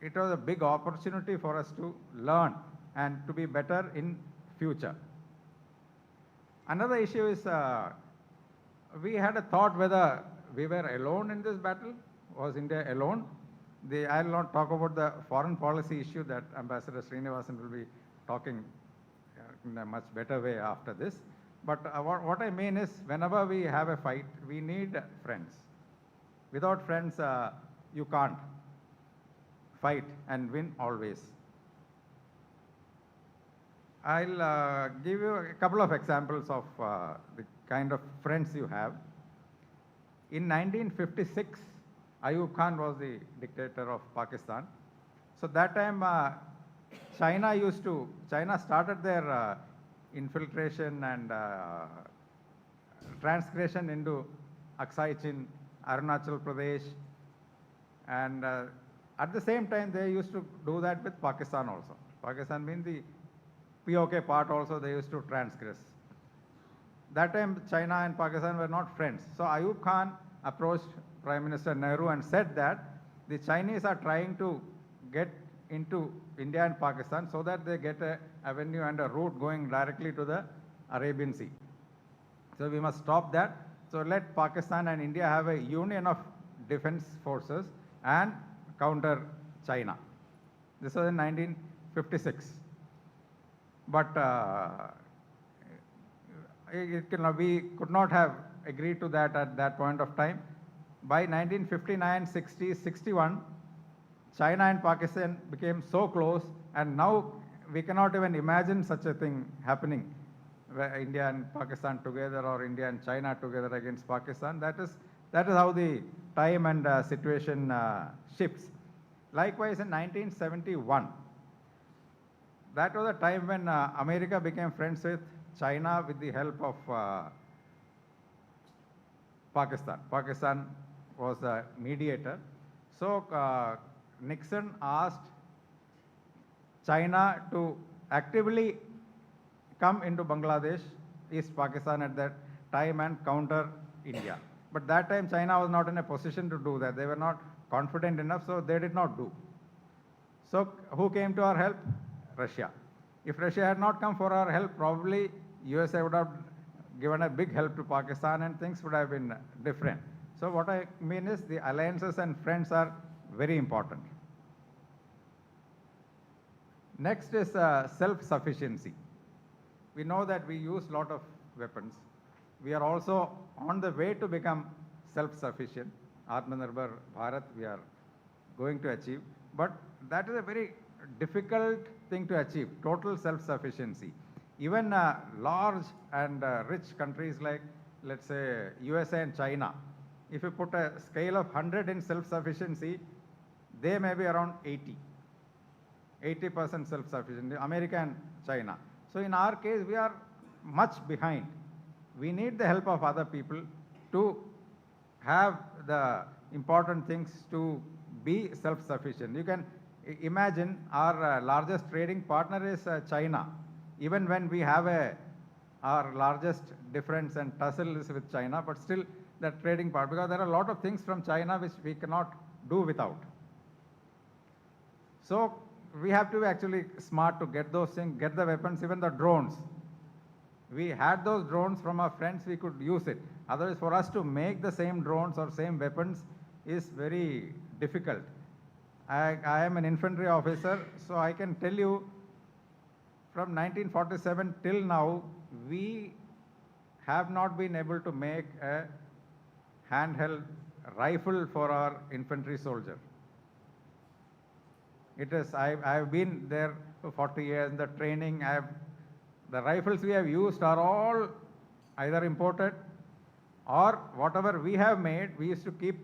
it was a big opportunity for us to learn and to be better in future. Another issue is, we had a thought whether we were alone in this battle. Was India alone? I will not talk about the foreign policy issue that Ambassador Srinivasan will be talking in a much better way after this. But what I mean is, whenever we have a fight, we need friends. Without friends, you can't fight and win always. I'll give you a couple of examples of the kind of friends you have. In 1956, Ayub Khan was the dictator of Pakistan. So that time, China started their infiltration and transgression into Aksai Chin, Arunachal Pradesh, and at the same time, they used to do that with Pakistan also. Pakistan means the POK part also, they used to transgress. That time, China and Pakistan were not friends. So Ayub Khan approached Prime Minister Nehru and said that the Chinese are trying to get into India and Pakistan so that they get an avenue and a route going directly to the Arabian Sea. So we must stop that. So let Pakistan and India have a union of defense forces and counter China. This was in 1956. But we could not have agreed to that at that point of time. By 1959, 60, 61, China and Pakistan became so close, and now we cannot even imagine such a thing happening, where India and Pakistan together or India and China together against Pakistan. That is how the time and situation shifts. Likewise, in 1971, that was a time when America became friends with China with the help of Pakistan. Pakistan was a mediator. So Nixon asked China to actively come into Bangladesh, East Pakistan at that time, and counter India. But that time China was not in a position to do that. They were not confident enough, so they did not do. So who came to our help? Russia. If Russia had not come for our help, probably USA would have given a big help to Pakistan and things would have been different. So what I mean is the alliances and friends are very important. Next is self-sufficiency. We know that we use a lot of weapons. We are also on the way to become self-sufficient. Atmanirbhar Bharat we are going to achieve. But that is a very difficult thing to achieve, total self-sufficiency. Even large and rich countries like, let's say, USA and China, if you put a scale of 100 in self-sufficiency, they may be around 80% self-sufficient, America and China. So in our case, we are much behind. We need the help of other people to have the important things to be self-sufficient. You can imagine our largest trading partner is China. Even when we have our largest difference and tussle is with China, but still the trading part, because there are a lot of things from China which we cannot do without. So we have to be actually smart to get those things, get the weapons, even the drones. We had those drones from our friends, we could use it. Otherwise, for us to make the same drones or same weapons is very difficult. I am an infantry officer, so I can tell you from 1947 till now, we have not been able to make a handheld rifle for our infantry soldier. It is, I've been there for 40 years in the training. The rifles we have used are all either imported or whatever we have made, we used to keep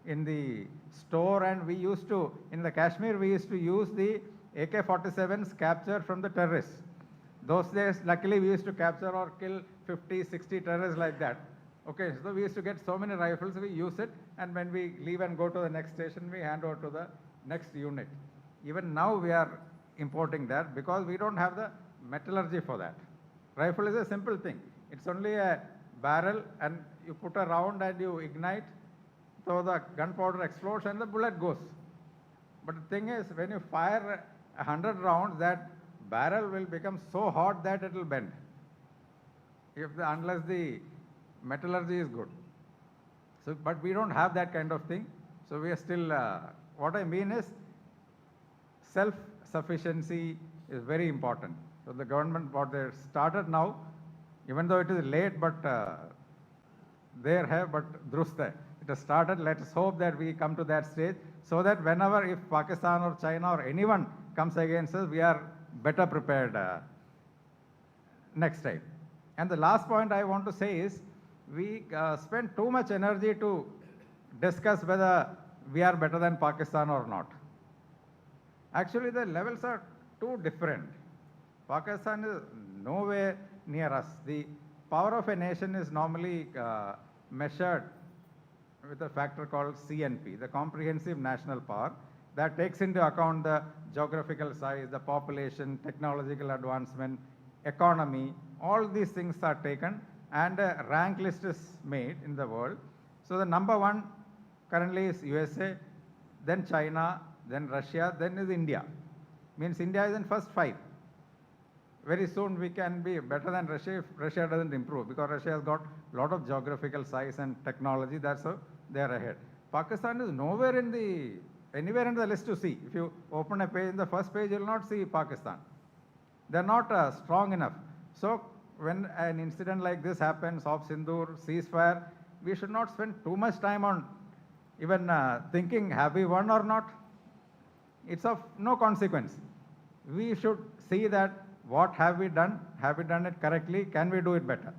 in the store, and we used to, in the Kashmir, we used to use the AK-47s captured from the terrorists. Those days, luckily, we used to capture or kill 50, 60 terrorists like that. Okay, so we used to get so many rifles, we use it, and when we leave and go to the next station, we hand over to the next unit. Even now, we are importing that because we don't have the metallurgy for that. Rifle is a simple thing. It's only a barrel, and you put a round and you ignite, so the gunpowder explodes and the bullet goes. But the thing is, when you fire 100 rounds, that barrel will become so hot that it will bend, unless the metallurgy is good. So, but we don't have that kind of thing. So we are still, what I mean is, self-sufficiency is very important. So the government, what they started now, even though it is late, but there have, but drusta. It has started. Let us hope that we come to that stage so that whenever, if Pakistan or China or anyone comes against us, we are better prepared next time. And the last point I want to say is, we spend too much energy to discuss whether we are better than Pakistan or not. Actually, the levels are too different. Pakistan is nowhere near us. The power of a nation is normally measured with a factor called CNP, the Comprehensive National Power, that takes into account the geographical size, the population, technological advancement, economy. All these things are taken, and a rank list is made in the world. So the number one currently is USA, then China, then Russia, then is India. Means India is in first 5. Very soon we can be better than Russia if Russia doesn't improve, because Russia has got a lot of geographical size and technology, that's how they are ahead. Pakistan is nowhere in the anywhere in the list to see. If you open a page, in the first page, you will not see Pakistan. They're not strong enough. So when an incident like this happens, of Sindoor, ceasefire, we should not spend too much time on even thinking, have we won or not? It's of no consequence. We should see that what have we done? Have we done it correctly? Can we do it better?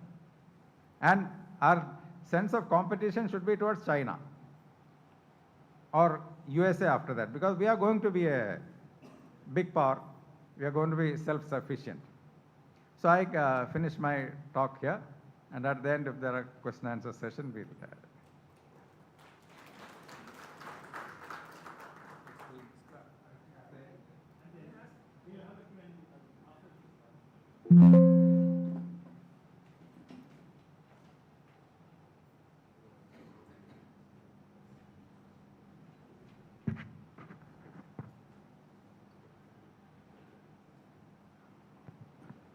And our sense of competition should be towards China or USA after that, because we are going to be a big power. We are going to be self-sufficient. So I finish my talk here, and at the end, if there are question and answer session, we'll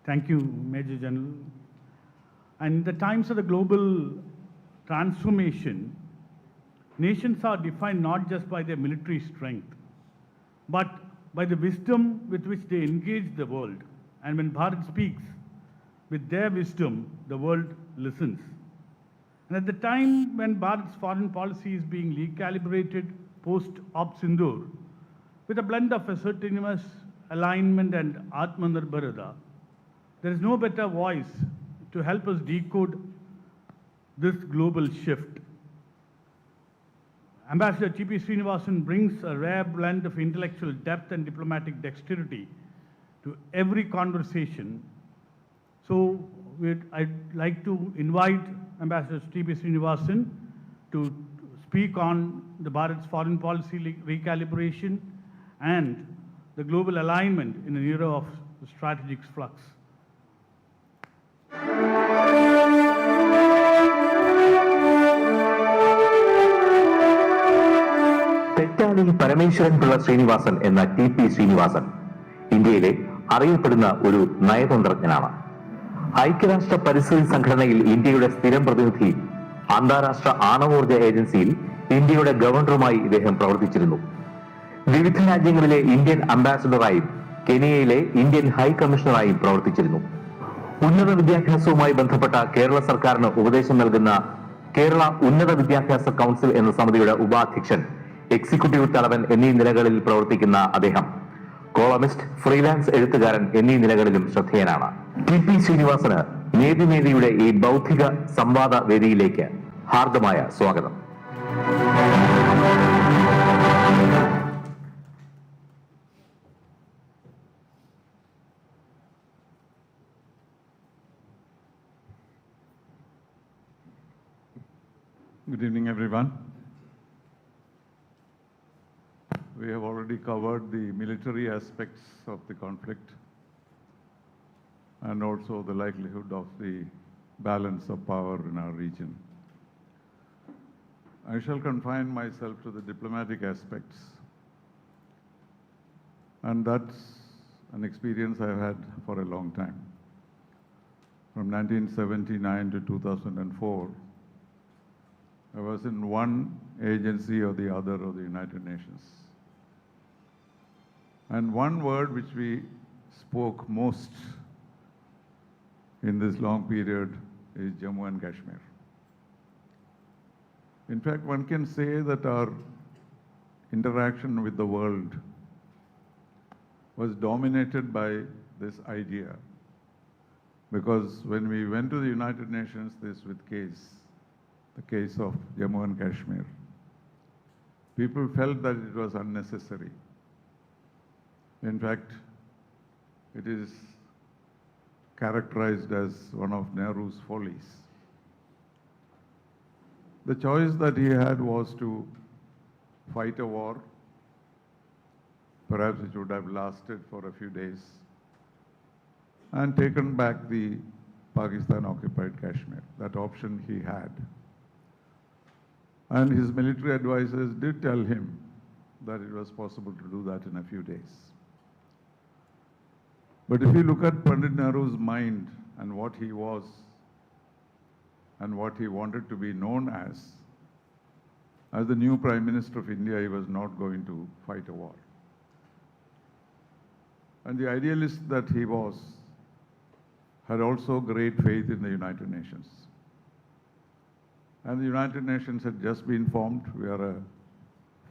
Thank you, Major General. And in the times of the global transformation, nations are defined not just by their military strength, but by the wisdom with which they engage the world. And when Bharat speaks, with their wisdom, the world listens. And at the time when Bharat's foreign policy is being recalibrated post-Op Sindoor, with a blend of assertiveness, alignment, and Atmanirbharata, there is no better voice to help us decode this global shift. Ambassador T.P. Srinivasan brings a rare blend of intellectual depth and diplomatic dexterity to every conversation. So I'd like to invite Ambassador T.P. Srinivasan to speak on the Bharat's foreign policy recalibration and the global alignment in an era of strategic flux. തെറ്റാലി Parameswaran Pillai Sreenivasan എന്ന T P Sreenivasan ഇന്ത്യയിലെ അറിയപ്പെടുന്ന ഒരു നയതന്ത്രജ്ഞനാണ്. ഐക്യരാഷ്ട്ര പരിസ്ഥിതി സംഘടനയിൽ ഇന്ത്യയുടെ സ്ഥിരം പ്രതിനിധി, അന്താരാഷ്ട്ര ആണവോർജ ഏജൻസിയിൽ ഇന്ത്യയുടെ ഗവർണറുമായി ഇദ്ദേഹം പ്രവർത്തിച്ചിരുന്നു. വിവിധ രാജ്യങ്ങളിലെ ഇന്ത്യൻ അംബാസഡറായും കെനിയയിലെ ഇന്ത്യൻ ഹൈ കമ്മീഷണറായും പ്രവർത്തിച്ചിരുന്നു. ഉന്നത വിദ്യാഭ്യാസവുമായി ബന്ധപ്പെട്ട കേരള സർക്കാരിന് ഉപദേശം നൽകുന്ന കേരള ഉന്നത വിദ്യാഭ്യാസ കൗൺസിൽ എന്ന സമിതിയുടെ ഉപാധ്യക്ഷൻ, എക്സിക്യൂട്ടീവ് തലവൻ എന്നീ നിലകളിൽ പ്രവർത്തിക്കുന്ന അദ്ദേഹം കോളമിസ്റ്റ്, ഫ്രീലാൻസ് എഴുത്തുകാരൻ എന്നീ നിലകളിലും ശ്രദ്ധേയനാണ്. ടി പി ശ്രീനിവാസന് നേതിനേതിയുടെ ഈ ബൗദ്ധിക സംവാദ വേദിയിലേക്ക് ഹാർദമായ സ്വാഗതം. Good evening, everyone. We have already covered the military aspects of the conflict and also the likelihood of the balance of power in our region. I shall confine myself to the diplomatic aspects, and that's an experience I've had for a long time. From 1979 to 2004, I was in one agency or the other of the United Nations. And one word which we spoke most in this long period is Jammu and Kashmir. In fact, one can say that our interaction with the world was dominated by this idea. Because when we went to the United Nations, the case of Jammu and Kashmir, people felt that it was unnecessary. In fact, it is characterized as one of Nehru's follies. The choice that he had was to fight a war, perhaps it would have lasted for a few days, and taken back the Pakistan-occupied Kashmir. That option he had. And his military advisors did tell him that it was possible to do that in a few days. But if you look at Pandit Nehru's mind and what he was and what he wanted to be known as, as the new Prime Minister of India, he was not going to fight a war. And the idealist that he was had also great faith in the United Nations. And the United Nations had just been formed. We are a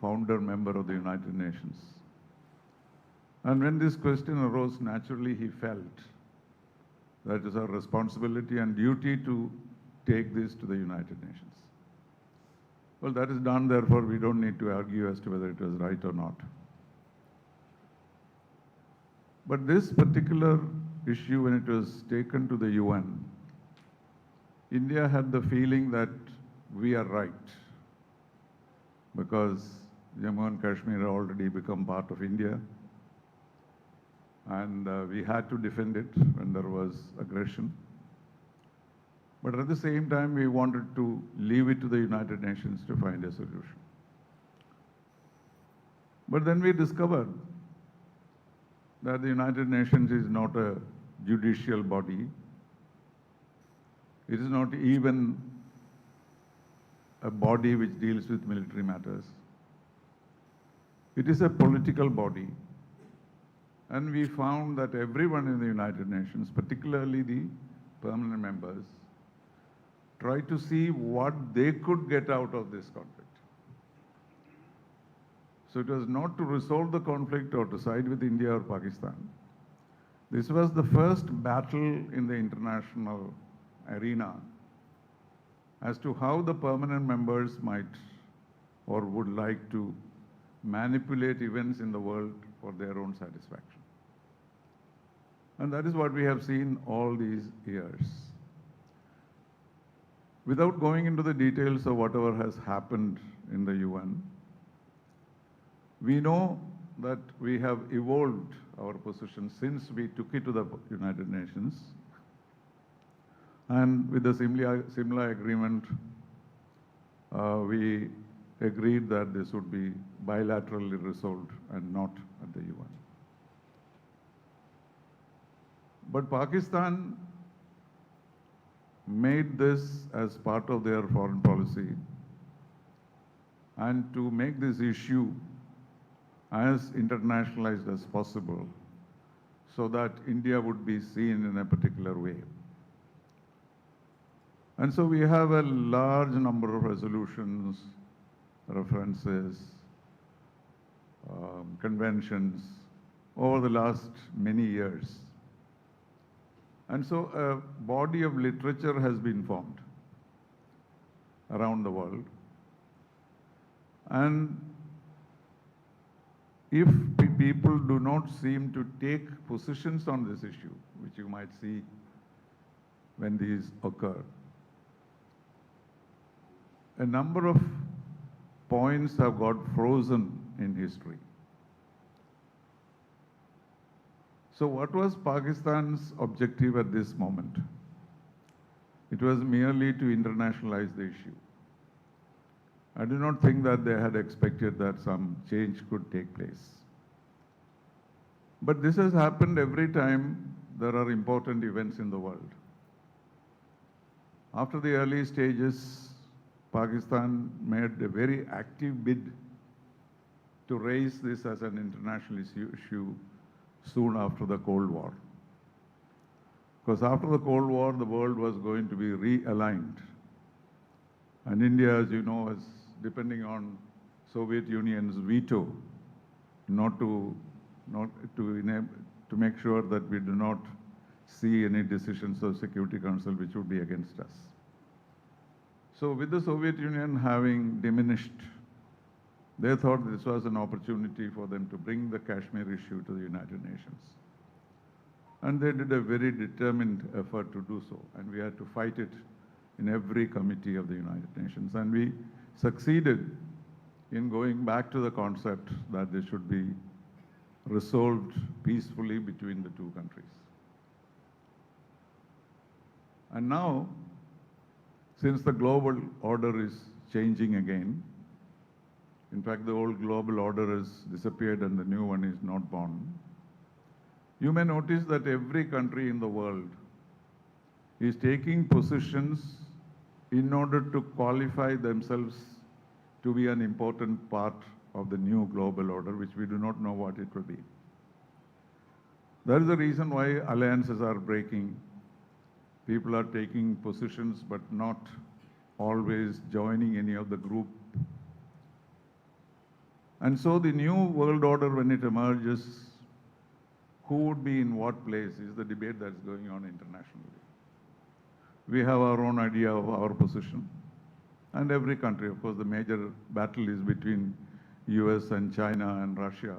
founder member of the United Nations. And when this question arose, naturally he felt that it is our responsibility and duty to take this to the United Nations. Well, that is done, therefore we don't need to argue as to whether it was right or not. But this particular issue, when it was taken to the UN, India had the feeling that we are right, because Jammu and Kashmir had already become part of India, and we had to defend it when there was aggression. But at the same time, we wanted to leave it to the United Nations to find a solution. But then we discovered that the United Nations is not a judicial body. It is not even a body which deals with military matters. It is a political body. And we found that everyone in the United Nations, particularly the permanent members, tried to see what they could get out of this conflict. So it was not to resolve the conflict or to side with India or Pakistan. This was the first battle in the international arena as to how the permanent members might or would like to manipulate events in the world for their own satisfaction. And that is what we have seen all these years. Without going into the details of whatever has happened in the UN, we know that we have evolved our position since we took it to the United Nations. And with the similar agreement, we agreed that this would be bilaterally resolved and not at the UN. But Pakistan made this as part of their foreign policy, and to make this issue as internationalized as possible so that India would be seen in a particular way. And so we have a large number of resolutions, references, conventions over the last many years. And so a body of literature has been formed around the world. And if people do not seem to take positions on this issue, which you might see when these occur, a number of points have got frozen in history. So what was Pakistan's objective at this moment? It was merely to internationalize the issue. I do not think that they had expected that some change could take place. But this has happened every time there are important events in the world. After the early stages, Pakistan made a very active bid to raise this as an international issue soon after the Cold War. Because after the Cold War, the world was going to be realigned. And India, as you know, was depending on Soviet Union's veto to make sure that we do not see any decisions of Security Council which would be against us. So with the Soviet Union having diminished, they thought this was an opportunity for them to bring the Kashmir issue to the United Nations. And they did a very determined effort to do so. And we had to fight it in every committee of the United Nations. And we succeeded in going back to the concept that this should be resolved peacefully between the two countries. And now, since the global order is changing again, in fact, the old global order has disappeared and the new one is not born, you may notice that every country in the world is taking positions in order to qualify themselves to be an important part of the new global order, which we do not know what it will be. That is the reason why alliances are breaking. People are taking positions but not always joining any of the group. And so the new world order, when it emerges, who would be in what place is the debate that's going on internationally. We have our own idea of our position. And every country, of course, the major battle is between US and China and Russia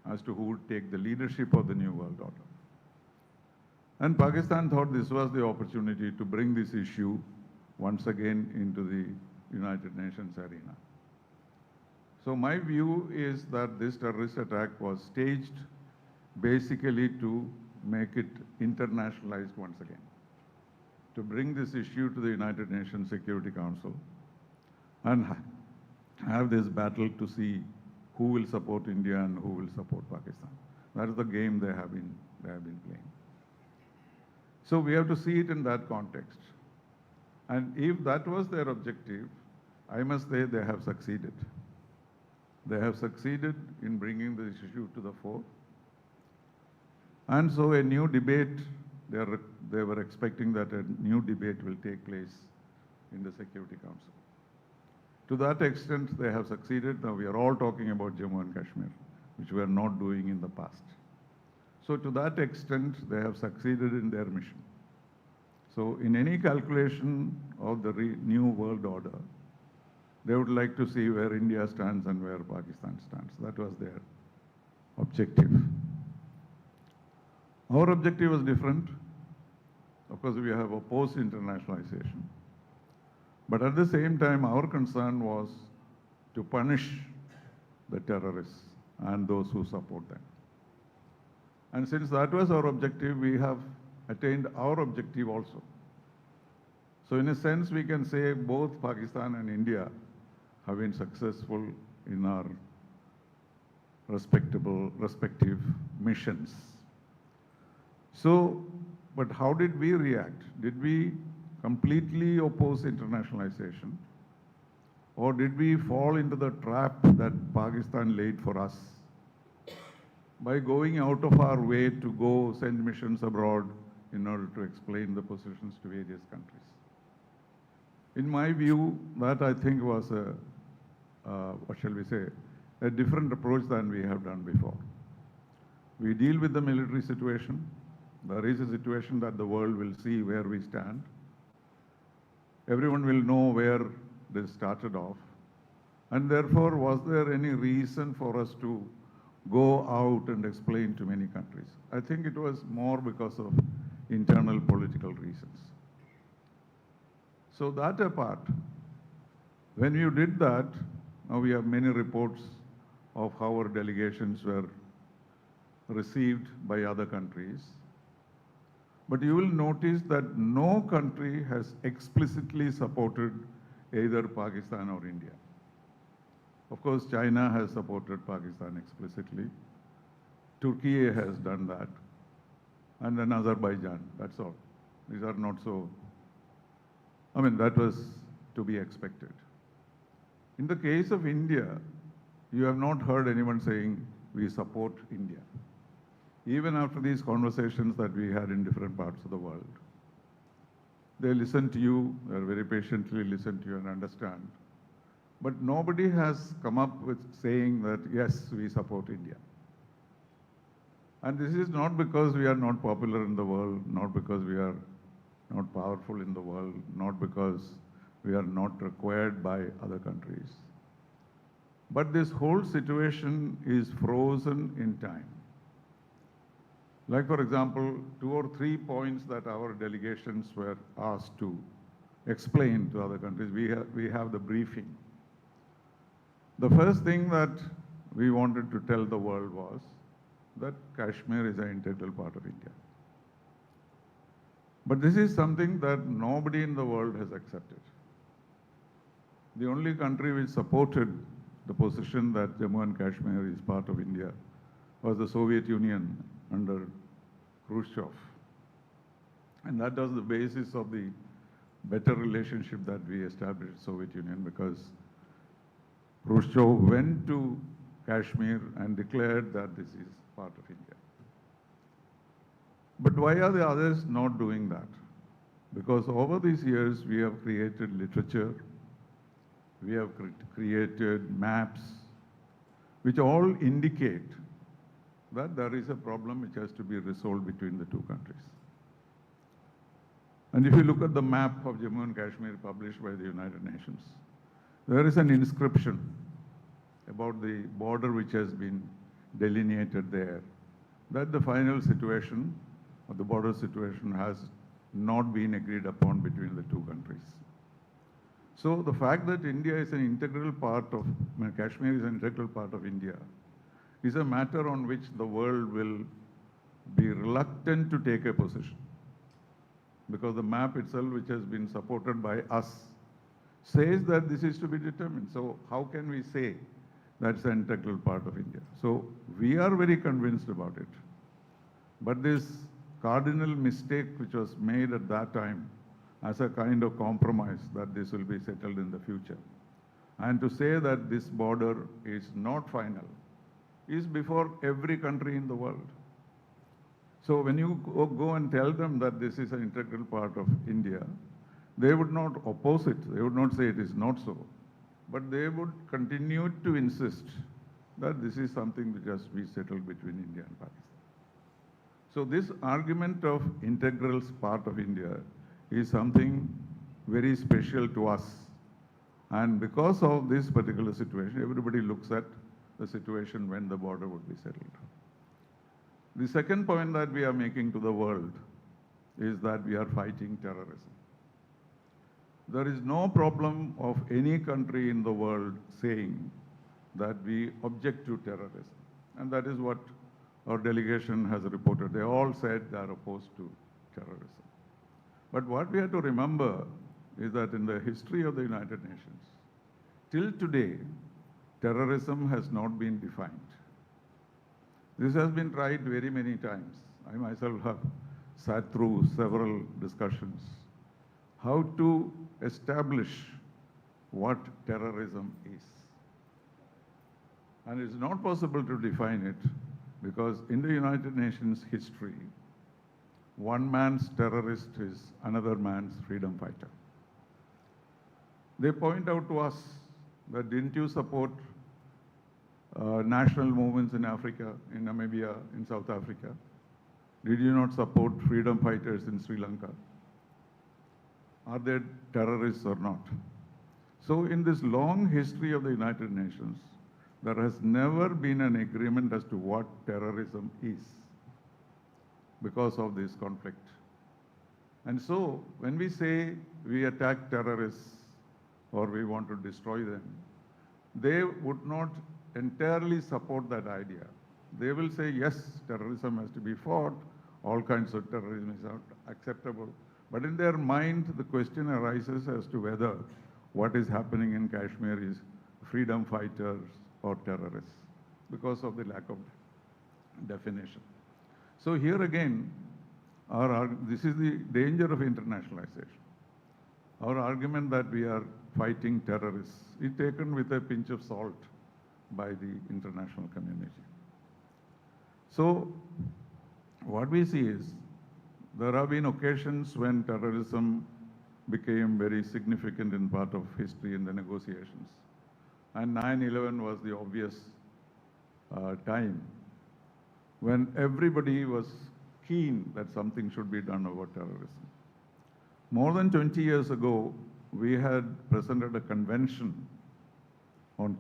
as to who would take the leadership of the new world order. And Pakistan thought this was the opportunity to bring this issue once again into the United Nations arena. So my view is that this terrorist attack was staged basically to make it internationalized once again, to bring this issue to the United Nations Security Council and have this battle to see who will support India and who will support Pakistan. That is the game they have been playing. So we have to see it in that context. And if that was their objective, I must say they have succeeded. They have succeeded in bringing this issue to the fore. And so a new debate, they were expecting that a new debate will take place in the Security Council. To that extent, they have succeeded. Now we are all talking about Jammu and Kashmir, which we are not doing in the past. So to that extent, they have succeeded in their mission. So in any calculation of the new world order, they would like to see where India stands and where Pakistan stands. That was their objective. Our objective was different. Of course, we have opposed internationalization. But at the same time, our concern was to punish the terrorists and those who support them. And since that was our objective, we have attained our objective also. So in a sense, we can say both Pakistan and India have been successful in our respective missions. So, but how did we react? Did we completely oppose internationalization? Or did we fall into the trap that Pakistan laid for us by going out of our way to go send missions abroad in order to explain the positions to various countries? In my view, that I think was what shall we say, a different approach than we have done before. We deal with the military situation. There is a situation that the world will see where we stand. Everyone will know where this started off. And therefore, was there any reason for us to go out and explain to many countries? I think it was more because of internal political reasons. So that apart, when you did that, now we have many reports of how our delegations were received by other countries. But you will notice that no country has explicitly supported either Pakistan or India. Of course, China has supported Pakistan explicitly. Turkey has done that. And then Azerbaijan, that's all. These are not so, I mean, that was to be expected. In the case of India, you have not heard anyone saying, we support India. Even after these conversations that we had in different parts of the world, they listen to you, they very patiently listen to you and understand. But nobody has come up with saying that, yes, we support India. And this is not because we are not popular in the world, not because we are not powerful in the world, not because we are not required by other countries. But this whole situation is frozen in time. Like, for example, 2 or 3 points that our delegations were asked to explain to other countries. We have the briefing. The first thing that we wanted to tell the world was that Kashmir is an integral part of India. But this is something that nobody in the world has accepted. The only country which supported the position that Jammu and Kashmir is part of India was the Soviet Union under Khrushchev. And that was the basis of the better relationship that we established with the Soviet Union, because Khrushchev went to Kashmir and declared that this is part of India. But why are the others not doing that? Because over these years, we have created literature, we have created maps, which all indicate that there is a problem which has to be resolved between the two countries. And if you look at the map of Jammu and Kashmir published by the United Nations, there is an inscription about the border which has been delineated there, that the final situation, or the border situation, has not been agreed upon between the two countries. So the fact that India is an integral part of, Kashmir is an integral part of India, is a matter on which the world will be reluctant to take a position. Because the map itself, which has been supported by us, says that this is to be determined. So how can we say that's an integral part of India? So we are very convinced about it. But this cardinal mistake which was made at that time as a kind of compromise that this will be settled in the future, and to say that this border is not final, is before every country in the world. So when you go and tell them that this is an integral part of India, they would not oppose it. They would not say it is not so. But they would continue to insist that this is something which has to be settled between India and Pakistan. So this argument of integral part of India is something very special to us. And because of this particular situation, everybody looks at the situation when the border would be settled. The second point that we are making to the world is that we are fighting terrorism. There is no problem of any country in the world saying that we object to terrorism. And that is what our delegation has reported. They all said they are opposed to terrorism. But what we have to remember is that in the history of the United Nations, till today, terrorism has not been defined. This has been tried very many times. I myself have sat through several discussions how to establish what terrorism is. And it's not possible to define it because in the United Nations history, one man's terrorist is another man's freedom fighter. They point out to us that didn't you support national movements in Africa, in Namibia, in South Africa? Did you not support freedom fighters in Sri Lanka? Are they terrorists or not? So in this long history of the United Nations, there has never been an agreement as to what terrorism is because of this conflict. And so when we say we attack terrorists or we want to destroy them, they would not entirely support that idea. They will say, yes, terrorism has to be fought, all kinds of terrorism is not acceptable. But in their mind, the question arises as to whether what is happening in Kashmir is freedom fighters or terrorists because of the lack of definition. So here again, this is the danger of internationalization. Our argument that we are fighting terrorists is taken with a pinch of salt by the international community. So what we see is there have been occasions when terrorism became very significant in part of history in the negotiations. And 9/11 was the obvious time when everybody was keen that something should be done about terrorism. More than 20 years ago, we had presented a convention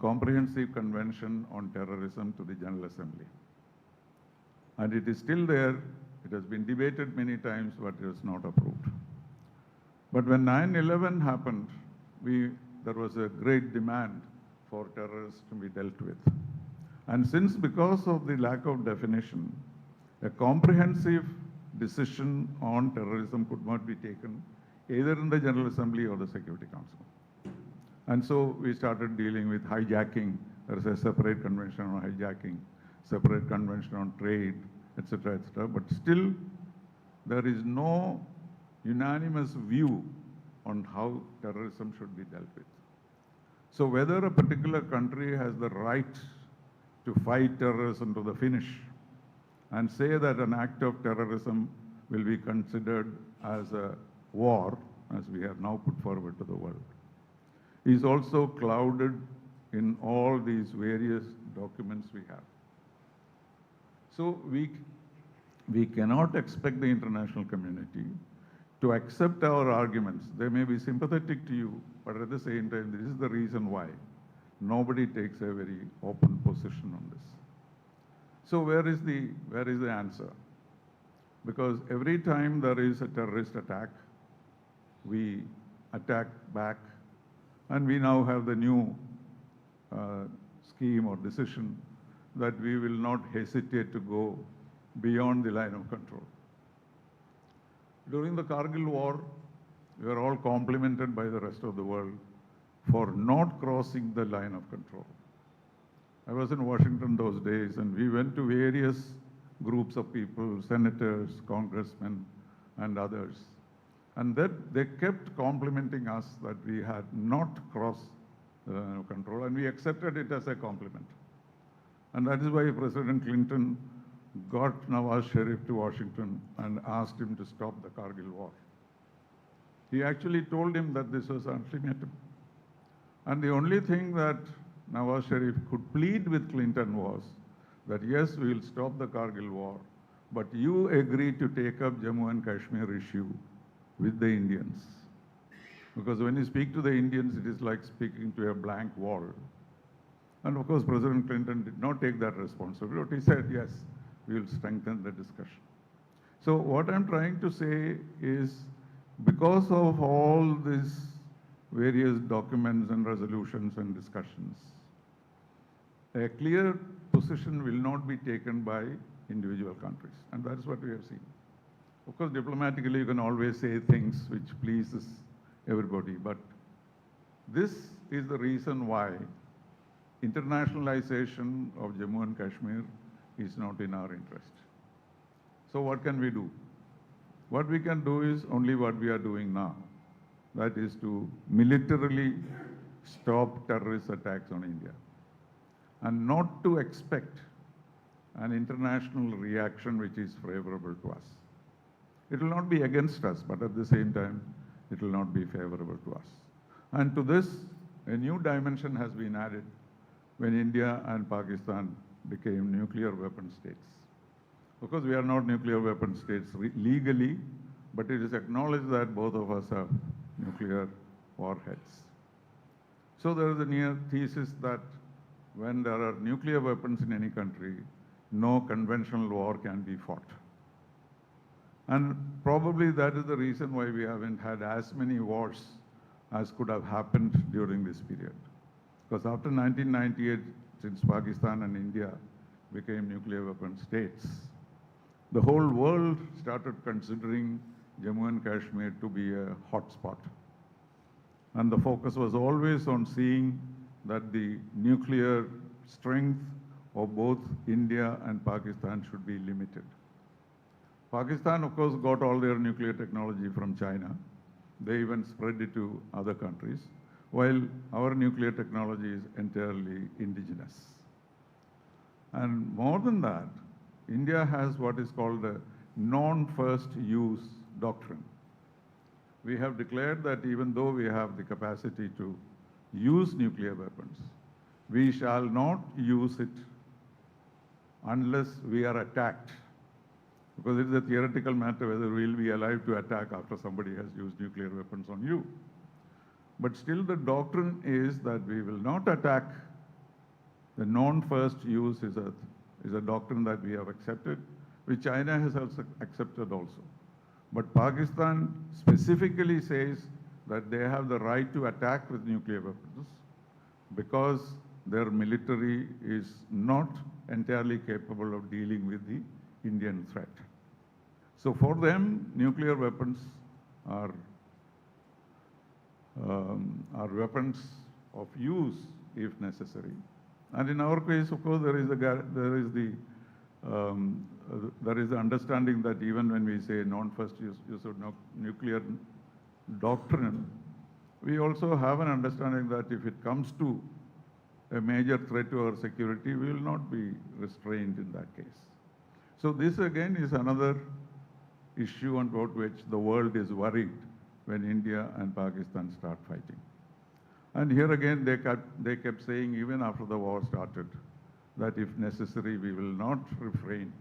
comprehensive convention on terrorism to the General Assembly. And it is still there. It has been debated many times, but it was not approved. But when 9/11 happened, there was a great demand for terrorists to be dealt with. And since because of the lack of definition, a comprehensive decision on terrorism could not be taken either in the General Assembly or the Security Council. And so we started dealing with hijacking. There is a separate convention on hijacking, separate convention on trade, etc., etc. But still, there is no unanimous view on how terrorism should be dealt with. So whether a particular country has the right to fight terrorism to the finish and say that an act of terrorism will be considered as a war, as we have now put forward to the world, is also clouded in all these various documents we have. So we cannot expect the international community to accept our arguments. They may be sympathetic to you, but at the same time, this is the reason why nobody takes a very open position on this. So where is the answer? Because every time there is a terrorist attack, we attack back, and we now have the new scheme or decision that we will not hesitate to go beyond the line of control. During the Kargil war, we were all complimented by the rest of the world for not crossing the line of control. I was in Washington those days, and we went to various groups of people, senators, congressmen, and others. And that they kept complimenting us that we had not crossed the line of control, and we accepted it as a compliment. And that is why President Clinton got Nawaz Sharif to Washington and asked him to stop the Kargil war. He actually told him that this was an ultimatum. And the only thing that Nawaz Sharif could plead with Clinton was that yes, we will stop the Kargil war, but you agree to take up Jammu and Kashmir issue with the Indians. Because when you speak to the Indians, it is like speaking to a blank wall. And of course, President Clinton did not take that responsibility. He said, yes, we will strengthen the discussion. So what I'm trying to say is, because of all these various documents and resolutions and discussions, a clear position will not be taken by individual countries. And that's what we have seen. Of course, diplomatically, you can always say things which pleases everybody. But this is the reason why internationalization of Jammu and Kashmir is not in our interest. So what can we do? What we can do is only what we are doing now. That is to militarily stop terrorist attacks on India. And not to expect an international reaction which is favorable to us. It will not be against us, but at the same time, it will not be favorable to us. And to this, a new dimension has been added when India and Pakistan became nuclear weapon states. Of course, we are not nuclear weapon states legally, but it is acknowledged that both of us have nuclear warheads. So there is a near thesis that when there are nuclear weapons in any country, no conventional war can be fought. And probably that is the reason why we haven't had as many wars as could have happened during this period. Because after 1998, since Pakistan and India became nuclear weapon states, the whole world started considering Jammu and Kashmir to be a hotspot. And the focus was always on seeing that the nuclear strength of both India and Pakistan should be limited. Pakistan, of course, got all their nuclear technology from China. They even spread it to other countries, while our nuclear technology is entirely indigenous. And more than that, India has what is called the non-first use doctrine. We have declared that even though we have the capacity to use nuclear weapons, we shall not use it unless we are attacked. Because it is a theoretical matter whether we will be alive to attack after somebody has used nuclear weapons on you. But still the doctrine is that we will not attack. The non-first use is a doctrine that we have accepted, which China has also accepted also. But Pakistan specifically says that they have the right to attack with nuclear weapons because their military is not entirely capable of dealing with the Indian threat. So for them, nuclear weapons are weapons of use if necessary. And in our case, of course, there is the understanding that even when we say non-first use of nuclear doctrine, we also have an understanding that if it comes to a major threat to our security, we will not be restrained in that case. So this again is another issue about which the world is worried when India and Pakistan start fighting. And here again, they kept saying, even after the war started, that if necessary, we will not refrain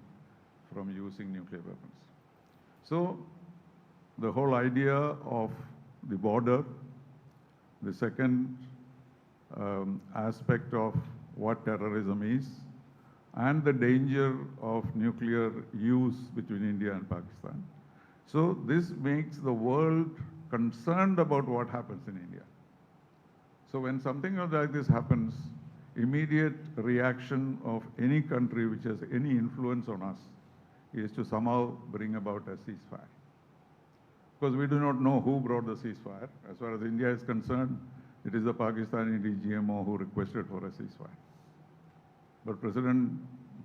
from using nuclear weapons. So the whole idea of the border, the second aspect of what terrorism is, and the danger of nuclear use between India and Pakistan. So this makes the world concerned about what happens in India. So when something like this happens, immediate reaction of any country which has any influence on us is to somehow bring about a ceasefire. Because we do not know who brought the ceasefire. As far as India is concerned, it is the Pakistani DGMO who requested for a ceasefire. But President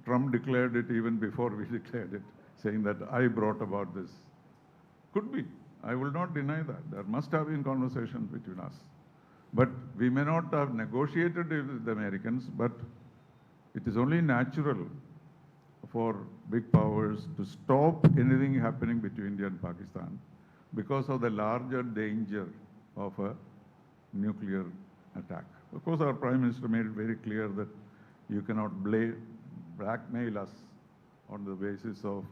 Trump declared it even before we declared it, saying that I brought about this. Could be. I will not deny that. There must have been conversations between us. But we may not have negotiated it with the Americans, but it is only natural for big powers to stop anything happening between India and Pakistan because of the larger danger of a nuclear attack. Of course, our Prime Minister made it very clear that you cannot blackmail us on the basis of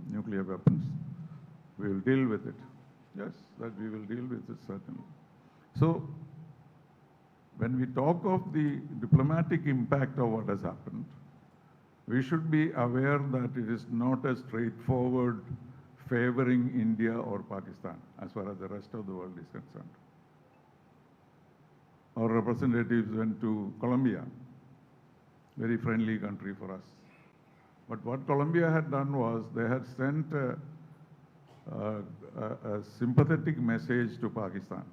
nuclear weapons. We will deal with it. Yes, that we will deal with it, certainly. So, when we talk of the diplomatic impact of what has happened, we should be aware that it is not a straightforward favoring India or Pakistan as far as the rest of the world is concerned. Our representatives went to Colombia, very friendly country for us. But what Colombia had done was they had sent a sympathetic message to Pakistan,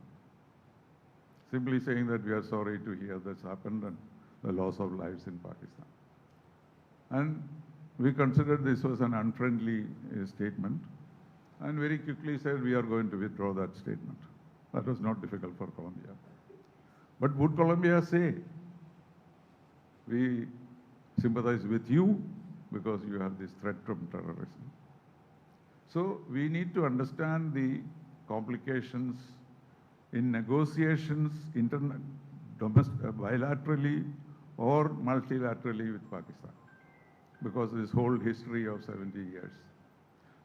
simply saying that we are sorry to hear this happened and the loss of lives in Pakistan. And we considered this was an unfriendly statement and very quickly said we are going to withdraw that statement. That was not difficult for Colombia. But would Colombia say, we sympathize with you because you have this threat from terrorism? So we need to understand the complications in negotiations bilaterally or multilaterally with Pakistan, because this whole history of 70 years.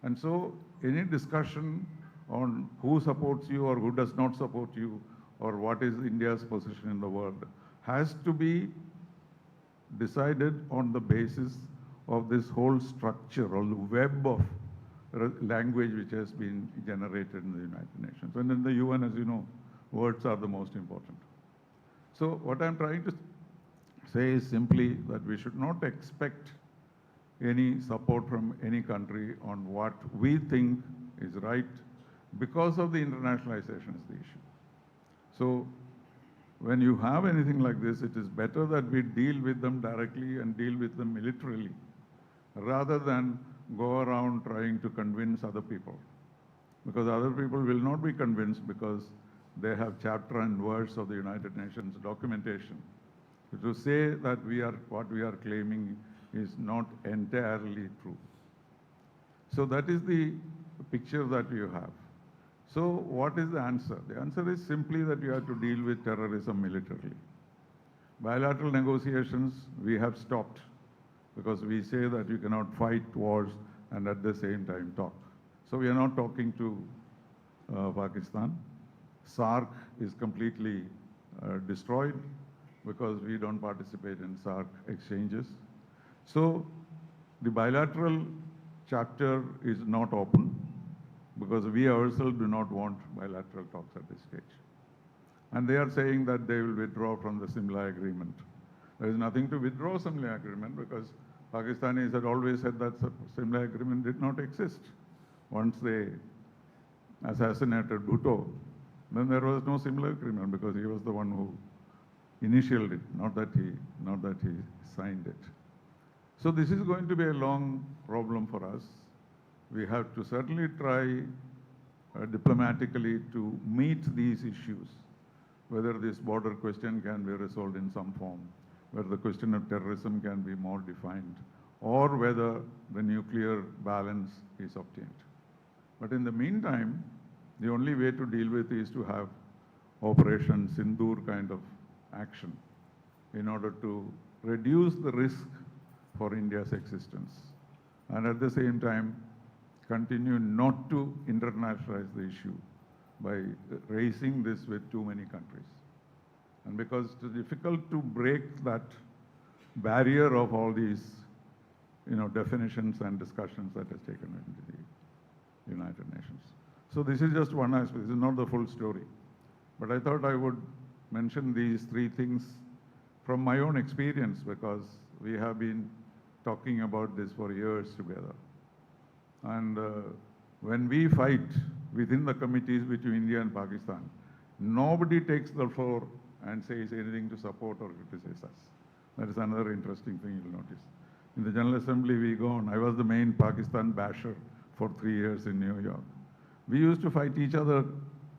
And so any discussion on who supports you or who does not support you or what is India's position in the world has to be decided on the basis of this whole structure or the web of language which has been generated in the United Nations. And in the UN, as you know, words are the most important. So what I'm trying to say is simply that we should not expect any support from any country on what we think is right because of the internationalization is the issue. So when you have anything like this, it is better that we deal with them directly and deal with them militarily rather than go around trying to convince other people. Because other people will not be convinced because they have chapter and verse of the United Nations documentation. To say that what we are claiming is not entirely true. So that is the picture that you have. So what is the answer? The answer is simply that you have to deal with terrorism militarily. Bilateral negotiations we have stopped because we say that you cannot fight wars and at the same time talk. So we are not talking to Pakistan. SARC is completely destroyed because we don't participate in SARC exchanges. So the bilateral chapter is not open because we ourselves do not want bilateral talks at this stage. And they are saying that they will withdraw from the Simla agreement. There is nothing to withdraw Simla agreement because Pakistanis had always said that Simla agreement did not exist. Once they assassinated Bhutto, then there was no Simla agreement because he was the one who initialed it, not that he signed it. So this is going to be a long problem for us. We have to certainly try diplomatically to meet these issues whether this border question can be resolved in some form, whether the question of terrorism can be more defined, or whether the nuclear balance is obtained. But in the meantime, the only way to deal with it is to have Operation Sindoor kind of action in order to reduce the risk for India's existence, and at the same time continue not to internationalize the issue by raising this with too many countries. And because it is difficult to break that barrier of all these, definitions and discussions that has taken into the United Nations. So this is just one aspect. This is not the full story. But I thought I would mention these three things from my own experience, because we have been talking about this for years together. And when we fight within the committees between India and Pakistan, nobody takes the floor and says anything to support or criticize us. That is another interesting thing you'll notice. In the General Assembly, we go on. I was the main Pakistan basher for 3 years in New York. We used to fight each other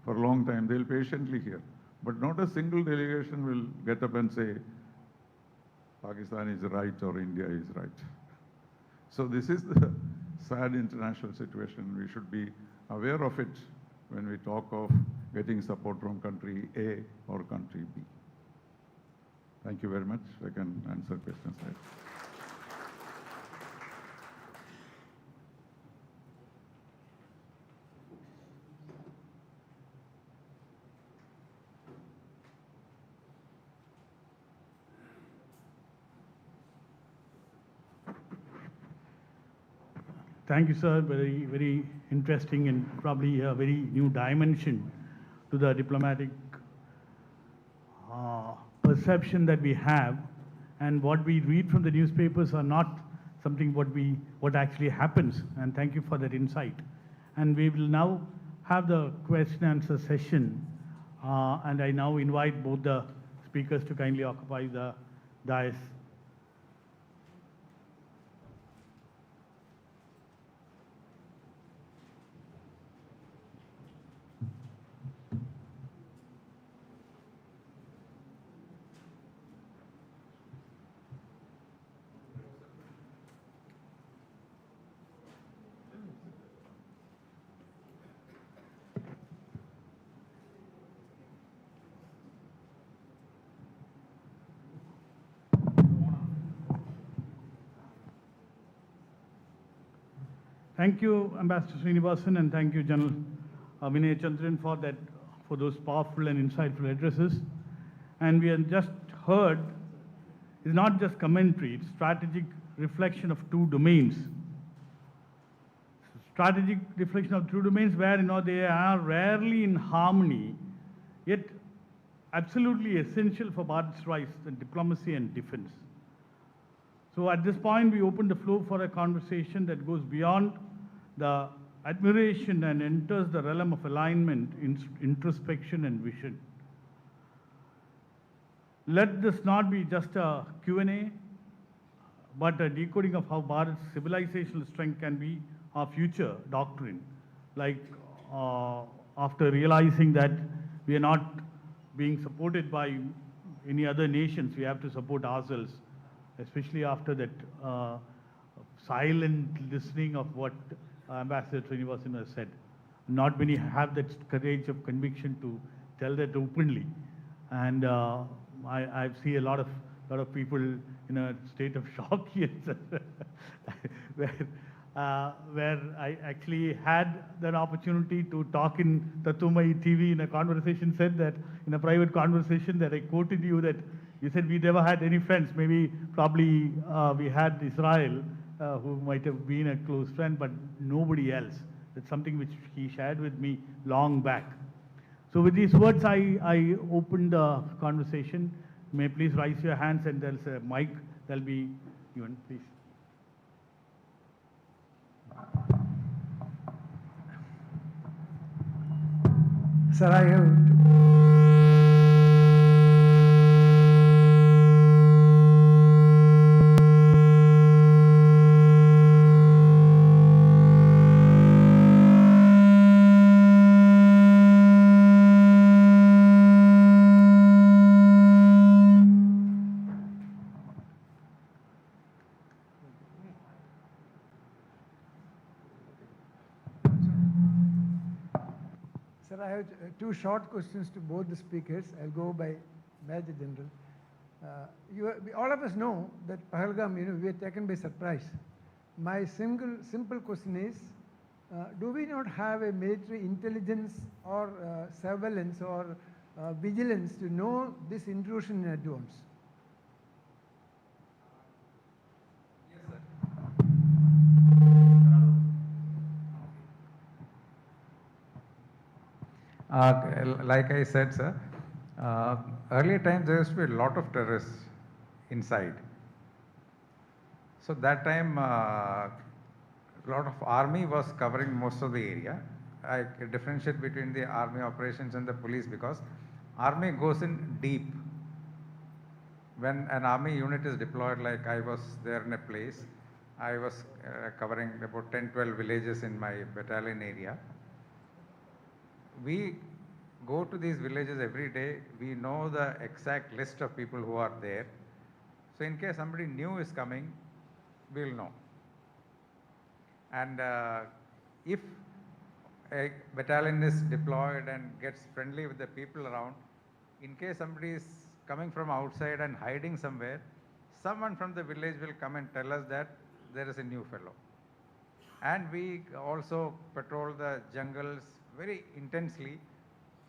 for a long time. They'll patiently hear. But not a single delegation will get up and say, Pakistan is right or India is right. So this is the sad international situation. We should be aware of it when we talk of getting support from country A or country B. Thank you very much. I can answer questions later. Thank you, sir. Very, very interesting and probably a very new dimension to the diplomatic perception that we have, and what we read from the newspapers are not something what actually happens. And thank you for that insight. And we will now have the question answer session. And I now invite both the speakers to kindly occupy the dais. Thank you, Ambassador Srinivasan, and thank you, General Vinay Chandran, for those powerful and insightful addresses. And we have just heard, it's not just commentary, it's strategic reflection of two domains. Strategic reflection of two domains where, they are rarely in harmony, yet absolutely essential for Bharat's rise in diplomacy and defense. So at this point, we open the floor for a conversation that goes beyond the admiration and enters the realm of alignment, introspection, and vision. Let this not be just a Q&A, but a decoding of how Bharat's civilizational strength can be our future doctrine. Like after realizing that we are not being supported by any other nations, we have to support ourselves, especially after that silent listening of what Ambassador Srinivasan has said. Not many have that courage of conviction to tell that openly. And I see a lot of people in a state of shock here, where I actually had that opportunity to talk in Tatumai TV in a conversation, said that in a private conversation that I quoted you that you said we never had any friends. Probably we had Israel, who might have been a close friend, but nobody else. That's something which he shared with me long back. So with these words, I open the conversation. May please raise your hands, and there's a mic that'll be given, please. Sir, I have Sir, I have two short questions to both the speakers. I'll go by Major General. All of us know that Pahalgam, we were taken by surprise. My simple question is, do we not have a military intelligence or surveillance or vigilance to know this intrusion in advance? Like I said, sir, earlier times there used to be a lot of terrorists inside. So that time, a lot of army was covering most of the area. I differentiate between the army operations and the police because army goes in deep. When an army unit is deployed, like I was there in a place, I was covering about 10-12 villages in my battalion area. We go to these villages every day. We know the exact list of people who are there. So in case somebody new is coming, we'll know. And if a battalion is deployed and gets friendly with the people around, in case somebody is coming from outside and hiding somewhere, someone from the village will come and tell us that there is a new fellow. And we also patrol the jungles very intensely,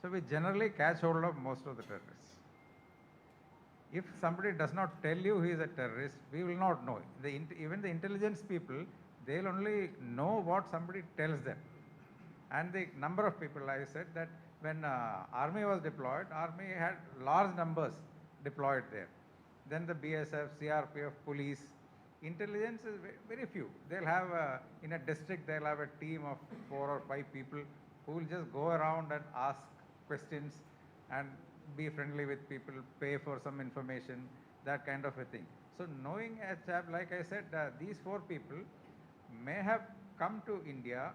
so we generally catch hold of most of the terrorists. If somebody does not tell you he is a terrorist, we will not know. Even the intelligence people, they'll only know what somebody tells them. And the number of people, I said that when army was deployed, army had large numbers deployed there. Then the BSF, CRPF, police, intelligence is very few. They'll have, in a district, they'll have a team of 4 or 5 people who will just go around and ask questions and be friendly with people, pay for some information, that kind of a thing. So knowing a chap, like I said, these 4 people may have come to India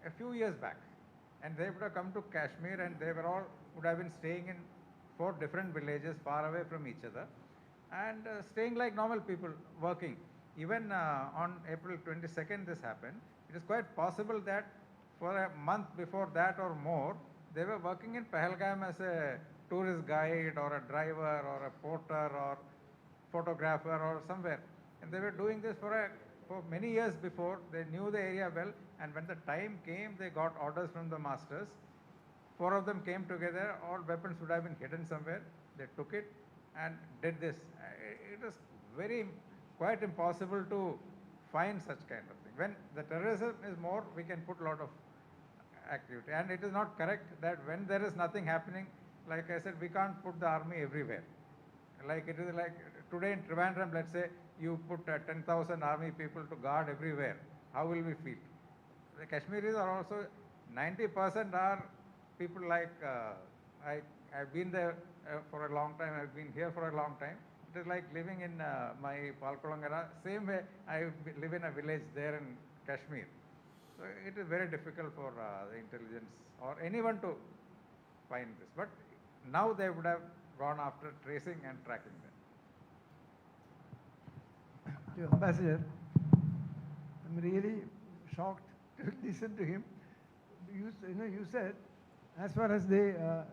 a few years back, and they would have come to Kashmir, and they would have been staying in 4 different villages far away from each other, and staying like normal people, working. Even on April 22nd this happened. It is quite possible that for a month before that or more, they were working in Pahalgam as a tourist guide or a driver or a porter or photographer or somewhere. And they were doing this for many years before. They knew the area well, and when the time came, they got orders from the masters. 4 of them came together. All weapons would have been hidden somewhere. They took it and did this. It is quite impossible to find such kind of thing. When the terrorism is more, we can put a lot of activity. And it is not correct that when there is nothing happening, like I said, we can't put the army everywhere. Like it is like today in Trivandrum, let's say you put 10,000 army people to guard everywhere. How will we feel? The Kashmiris are also, 90% are people like, I've been there for a long time, I've been here for a long time. It is like living in my Palkolangara, same way I live in a village there in Kashmir. So it is very difficult for the intelligence or anyone to find this. But now they would have gone after tracing and tracking them. To Ambassador, I'm really shocked to listen to him. You said, as far as the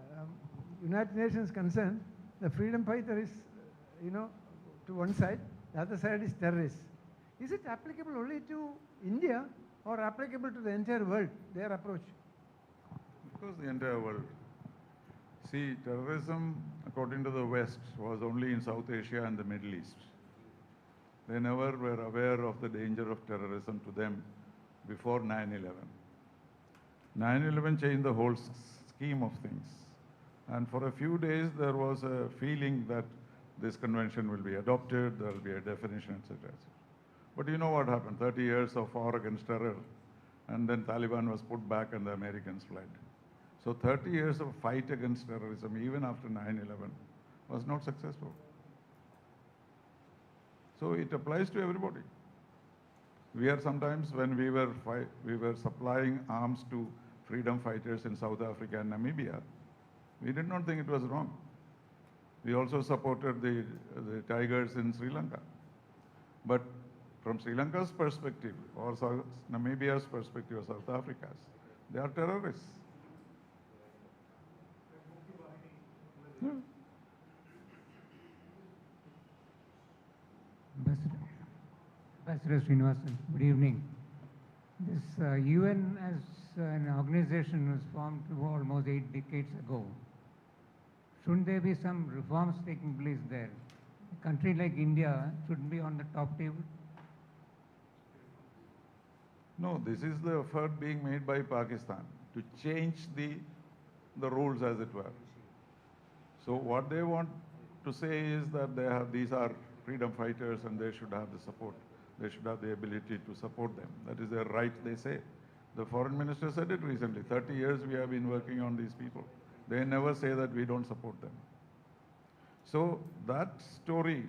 United Nations is concerned, the freedom fighter is, to one side, the other side is terrorists. Is it applicable only to India or applicable to the entire world, their approach? Of course, the entire world. See, terrorism, according to the West, was only in South Asia and the Middle East. They never were aware of the danger of terrorism to them before 9/11. 9/11 changed the whole scheme of things. And for a few days, there was a feeling that this convention will be adopted, there will be a definition, etc. But you know what happened? 30 years of war against terror, and then Taliban was put back and the Americans fled. So 30 years of fight against terrorism, even after 9/11, was not successful. So it applies to everybody. We are sometimes, when we were supplying arms to freedom fighters in South Africa and Namibia, we did not think it was wrong. We also supported the tigers in Sri Lanka. But from Sri Lanka's perspective, or Namibia's perspective, or South Africa's, they are terrorists. Ambassador Srinivasan, good evening. This UN as an organization was formed almost 8 decades ago. Shouldn't there be some reforms taking place there? A country like India should be on the top table. No, this is the effort being made by Pakistan to change the rules, as it were. So what they want to say is that these are freedom fighters and they should have the support. They should have the ability to support them. That is their right, they say. The foreign minister said it recently. 30 years we have been working on these people. They never say that we don't support them. So that story,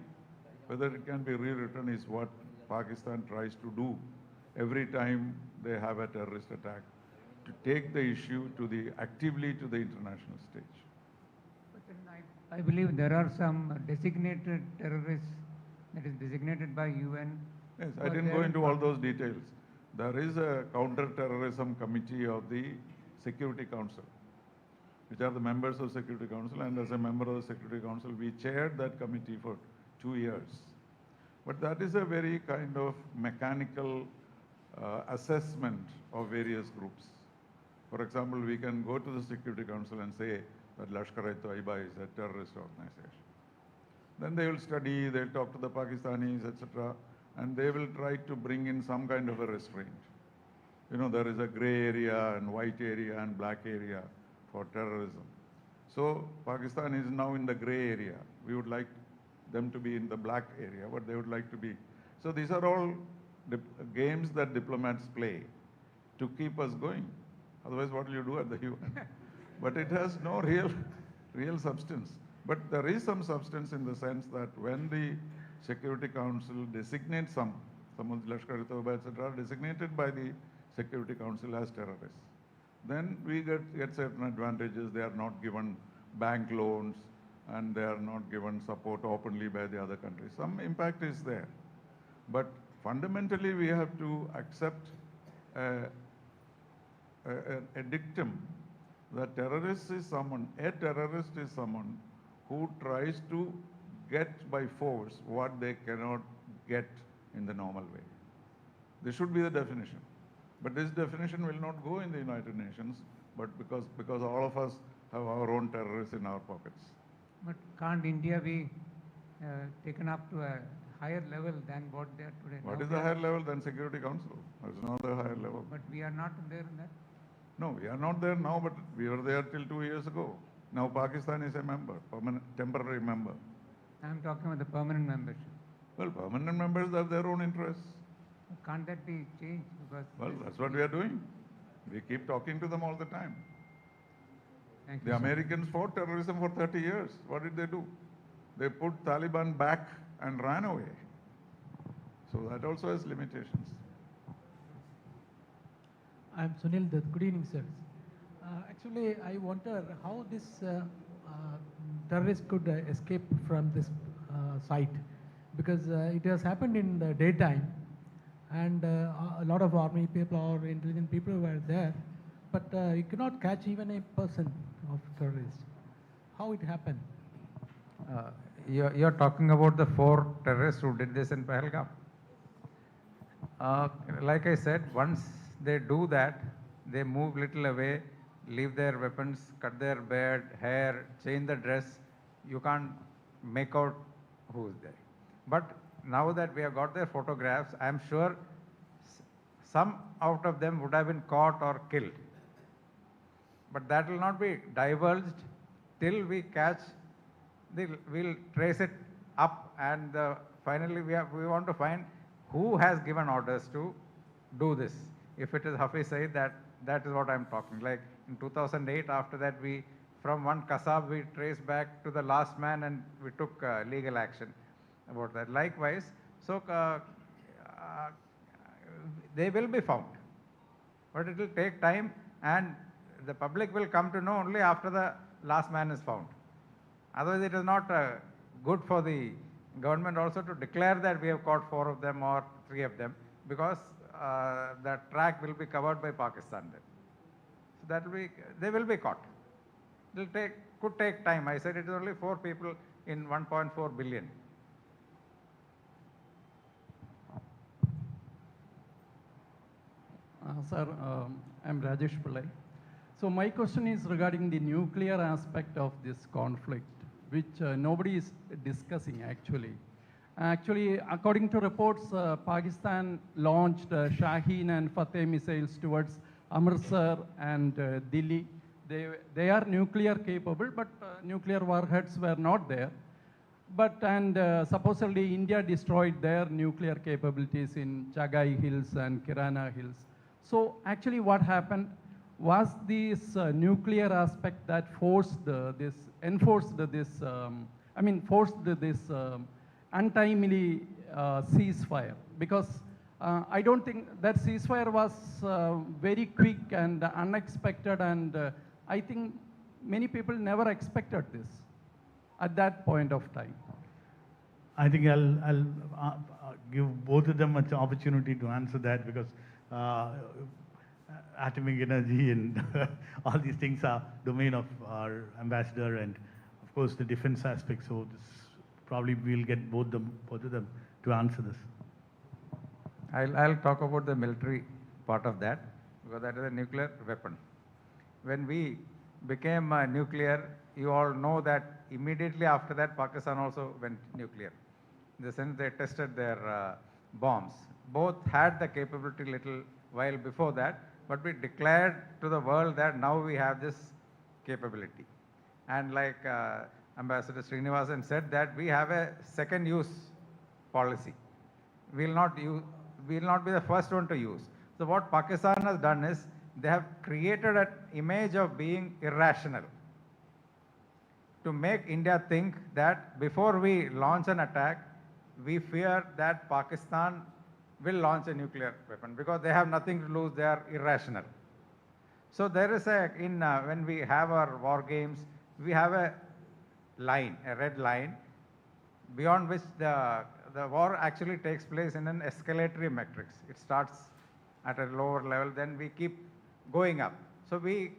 whether it can be rewritten, is what Pakistan tries to do every time they have a terrorist attack, to take the issue actively to the international stage. But then I believe there are some designated terrorists that is designated by UN. Yes, I didn't go into all those details. There is a counter-terrorism committee of the Security Council, which are the members of Security Council, and as a member of the Security Council, we chaired that committee for 2 years. But that is a very kind of mechanical assessment of various groups. For example, we can go to the Security Council and say that Lashkar-e-Taiba is a terrorist organization. Then they will study, they'll talk to the Pakistanis, etc., and they will try to bring in some kind of a restraint. You know, there is a gray area and white area and black area for terrorism. So Pakistan is now in the gray area. We would like them to be in the black area, but they would like to be. So these are all games that diplomats play to keep us going. Otherwise, what will you do at the UN? But it has no real substance. But there is some substance in the sense that when the Security Council designates some of the Lashkar-e-Taiba, etc., are designated by the Security Council as terrorists, then we get certain advantages. They are not given bank loans and they are not given support openly by the other countries. Some impact is there. But fundamentally, we have to accept a dictum that a terrorist is someone who tries to get by force what they cannot get in the normal way. This should be the definition. But this definition will not go in the United Nations, but because all of us have our own terrorists in our pockets. But can't India be taken up to a higher level than what they are today? What is the higher level than Security Council? It's not the higher level. But we are not there in that. No, we are not there now, but we were there till 2 years ago. Now Pakistan is a member, temporary member. I'm talking about the permanent membership. Well, permanent members have their own interests. Can't that be changed? Because Well, that's what we are doing. We keep talking to them all the time. Thank you, The sir. Americans fought terrorism for 30 years. What did they do? They put Taliban back and ran away. So that also has limitations. I'm Sunil Dutt. Good evening, sir. Actually, I wonder how this terrorist could escape from this site, because it has happened in the daytime, and a lot of army people or intelligent people were there, but you cannot catch even a person of terrorists. How it happened? You're talking about the 4 terrorists who did this in Pahalgam. Like I said, once they do that, they move little away, leave their weapons, cut their beard, hair, change the dress. You can't make out who's there. But now that we have got their photographs, I'm sure some out of them would have been caught or killed. But that will not be divulged till we catch. We'll trace it up, and finally we want to find who has given orders to do this. If it is Hafiz Saeed, that is what I'm talking. Like in 2008, after that from one Kasab, we traced back to the last man and we took legal action about that. Likewise, so they will be found. But it will take time, and the public will come to know only after the last man is found. Otherwise, it is not good for the government also to declare that we have caught 4 of them or 3 of them, because the track will be covered by Pakistan then. So they will be caught. could take time. I said it is only 4 people in 1.4 billion. Sir, I'm Rajesh Pillai. So my question is regarding the nuclear aspect of this conflict, which nobody is discussing actually. Actually, according to reports, Pakistan launched Shaheen and Fateh missiles towards Amritsar and Delhi. They are nuclear capable, but nuclear warheads were not there. Supposedly India destroyed their nuclear capabilities in Chagai Hills and Kirana Hills. So actually what happened was this nuclear aspect that forced this untimely ceasefire, because I don't think that ceasefire was very quick and unexpected, and I think many people never expected this at that point of time. I think I'll give both of them an opportunity to answer that, because atomic energy and all these things are domain of our ambassador, and of course the defense aspect. So this probably we'll get both of them to answer this. I'll talk about the military part of that, because that is a nuclear weapon. When we became nuclear, you all know that immediately after that Pakistan also went nuclear. In the sense they tested their bombs. Both had the capability little while before that, but we declared to the world that now we have this capability. And like Ambassador Srinivasan said, that we have a second use policy. We will not be the first one to use. So what Pakistan has done is they have created an image of being irrational to make India think that before we launch an attack, we fear that Pakistan will launch a nuclear weapon, because they have nothing to lose, they are irrational. So there is when we have our war games, we have a line, a red line, beyond which the war actually takes place in an escalatory matrix. It starts at a lower level, then we keep going up. So we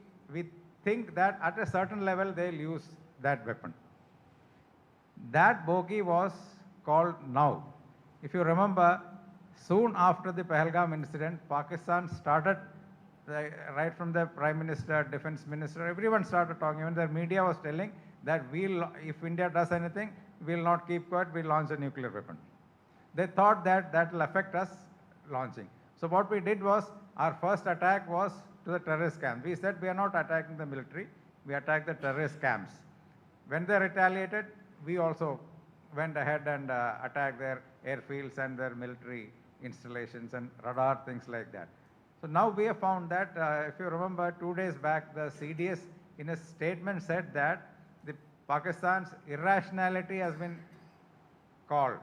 think that at a certain level they'll use that weapon. That bogey was called now. If you remember, soon after the Pahalgam incident, Pakistan started, right from the Prime Minister, Defense Minister, everyone started talking. Even the media was telling that if India does anything, we'll not keep quiet, we'll launch a nuclear weapon. They thought that that will affect us launching. So what we did was, our first attack was to the terrorist camp. We said we are not attacking the military, we attacked the terrorist camps. When they retaliated, we also went ahead and attacked their airfields and their military installations and radar, things like that. So now we have found that, if you remember, 2 days back, the CDS in a statement said that the Pakistan's irrationality has been called.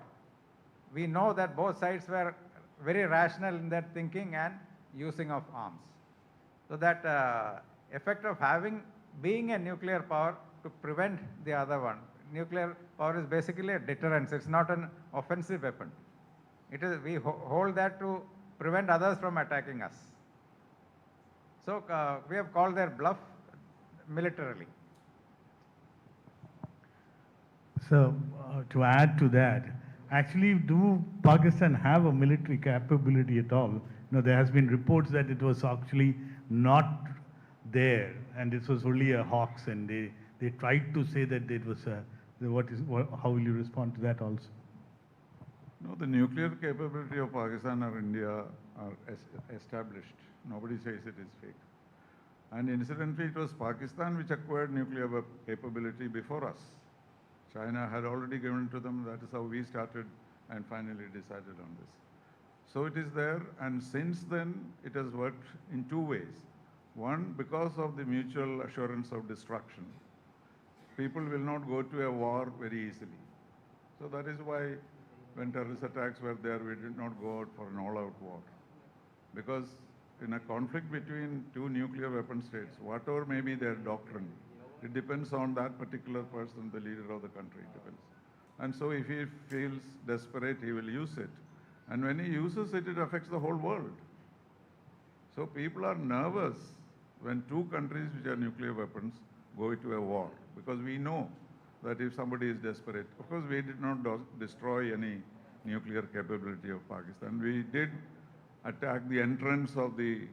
We know that both sides were very rational in their thinking and using of arms. So that effect of being a nuclear power to prevent the other one. Nuclear power is basically a deterrence. It's not an offensive weapon. We hold that to prevent others from attacking us. So we have called their bluff militarily. So to add to that, actually, do Pakistan have a military capability at all? There has been reports that it was actually not there, and this was only a hoax, and they tried to say that it was how will you respond to that also? No, the nuclear capability of Pakistan or India are established. Nobody says it is fake. And incidentally, it was Pakistan which acquired nuclear capability before us. China had already given to them. That is how we started and finally decided on this. So it is there, and since then it has worked in 2 ways. One, because of the mutual assurance of destruction. People will not go to a war very easily. So that is why when terrorist attacks were there, we did not go out for an all-out war. Because in a conflict between 2 nuclear weapon states, whatever may be their doctrine, it depends on that particular person, the leader of the country, it depends. And so if he feels desperate, he will use it. And when he uses it, it affects the whole world. So people are nervous when 2 countries which are nuclear weapons go into a war, because we know that if somebody is desperate, of course we did not destroy any nuclear capability of Pakistan. We did attack the entrance of the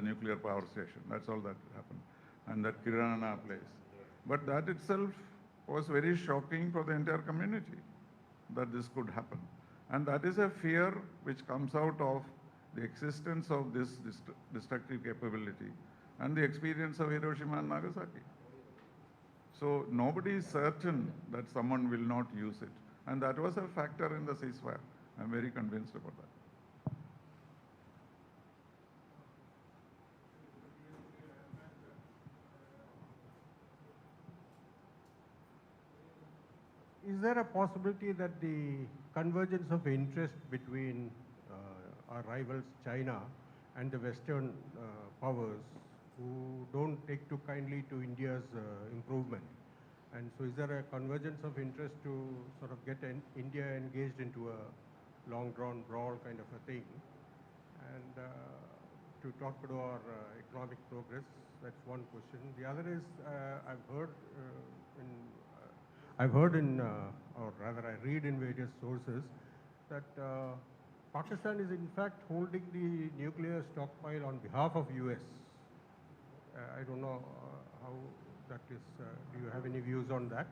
nuclear power station. That's all that happened, and that Kirana place. But that itself was very shocking for the entire community, that this could happen. And that is a fear which comes out of the existence of this destructive capability and the experience of Hiroshima and Nagasaki. So nobody is certain that someone will not use it. And that was a factor in the ceasefire. I'm very convinced about that. Is there a possibility that the convergence of interest between our rivals China and the Western powers who don't take too kindly to India's improvement? And so is there a convergence of interest to sort of get India engaged into a long-drawn brawl kind of a thing? And to talk to our economic progress, that's one question. The other is, I've heard in, or rather I read in various sources that Pakistan is in fact holding the nuclear stockpile on behalf of US. I don't know how that is, do you have any views on that?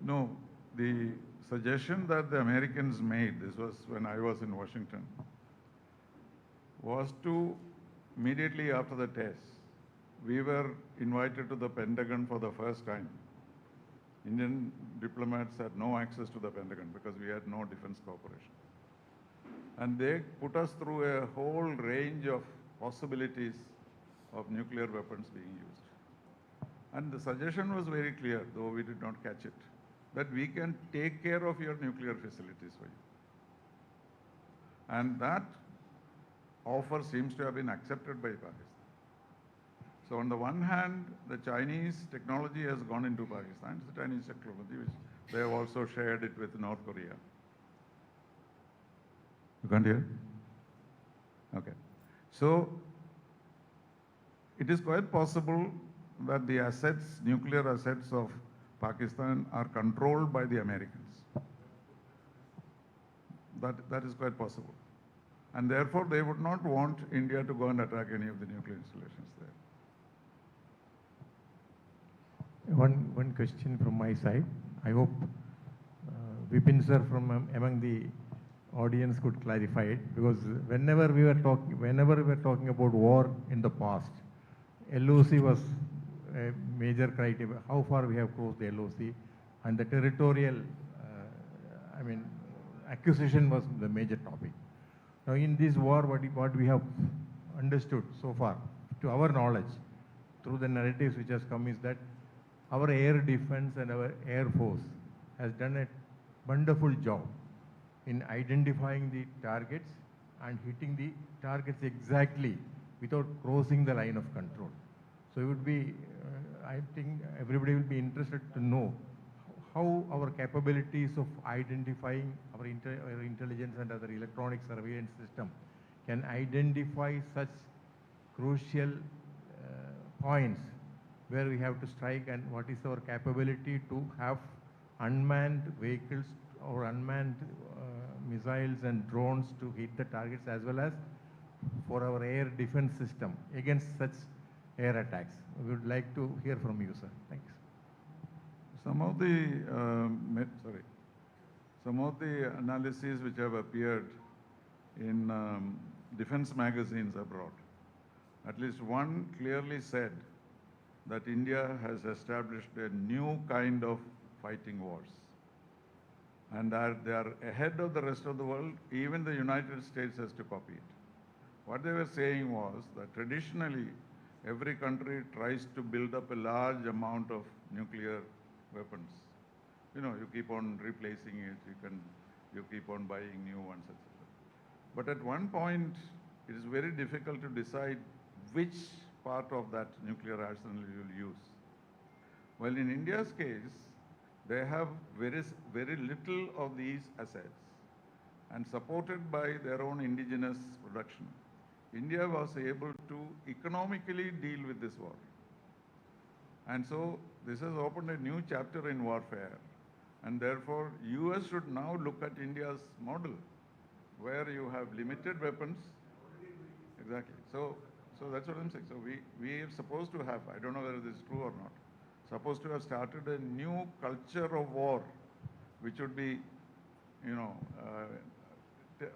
No, the suggestion that the Americans made, this was when I was in Washington, was to, immediately after the test, we were invited to the Pentagon for the first time. Indian diplomats had no access to the Pentagon because we had no defense cooperation. And they put us through a whole range of possibilities of nuclear weapons being used. And the suggestion was very clear, though we did not catch it, that we can take care of your nuclear facilities for you. And that offer seems to have been accepted by Pakistan. So on the one hand, the Chinese technology has gone into Pakistan. It's the Chinese technology, which they have also shared it with North Korea. You can't hear? Okay. So it is quite possible that the assets, nuclear assets of Pakistan are controlled by the Americans. That is quite possible. And therefore, they would not want India to go and attack any of the nuclear installations there. One question from my side. I hope Vipin sir from among the audience could clarify it, because whenever we were talking about war in the past, LOC was a major criteria. How far we have crossed the LOC, and the territorial, acquisition was the major topic. Now in this war, what we have understood so far, to our knowledge, through the narratives which has come, is that our air defense and our air force has done a wonderful job in identifying the targets and hitting the targets exactly without crossing the line of control. So it would be, I think everybody will be interested to know how our capabilities of identifying our intelligence and other electronic surveillance system can identify such crucial points where we have to strike, and what is our capability to have unmanned vehicles or unmanned missiles and drones to hit the targets, as well as for our air defense system against such air attacks. We would like to hear from you, sir. Thanks. Some of the analyses which have appeared in defense magazines abroad, at least one clearly said that India has established a new kind of fighting wars, and that they are ahead of the rest of the world. Even the United States has to copy it. What they were saying was that traditionally every country tries to build up a large amount of nuclear weapons. You know, you keep on replacing it, you keep on buying new ones, etc. But at one point, it is very difficult to decide which part of that nuclear arsenal you will use. Well, in India's case, they have very little of these assets, and supported by their own indigenous production, India was able to economically deal with this war. And so this has opened a new chapter in warfare. And therefore, US should now look at India's model, where you have limited weapons. Exactly. So that's what I'm saying. So we are supposed to have, I don't know whether this is true or not, supposed to have started a new culture of war, which would be, you know,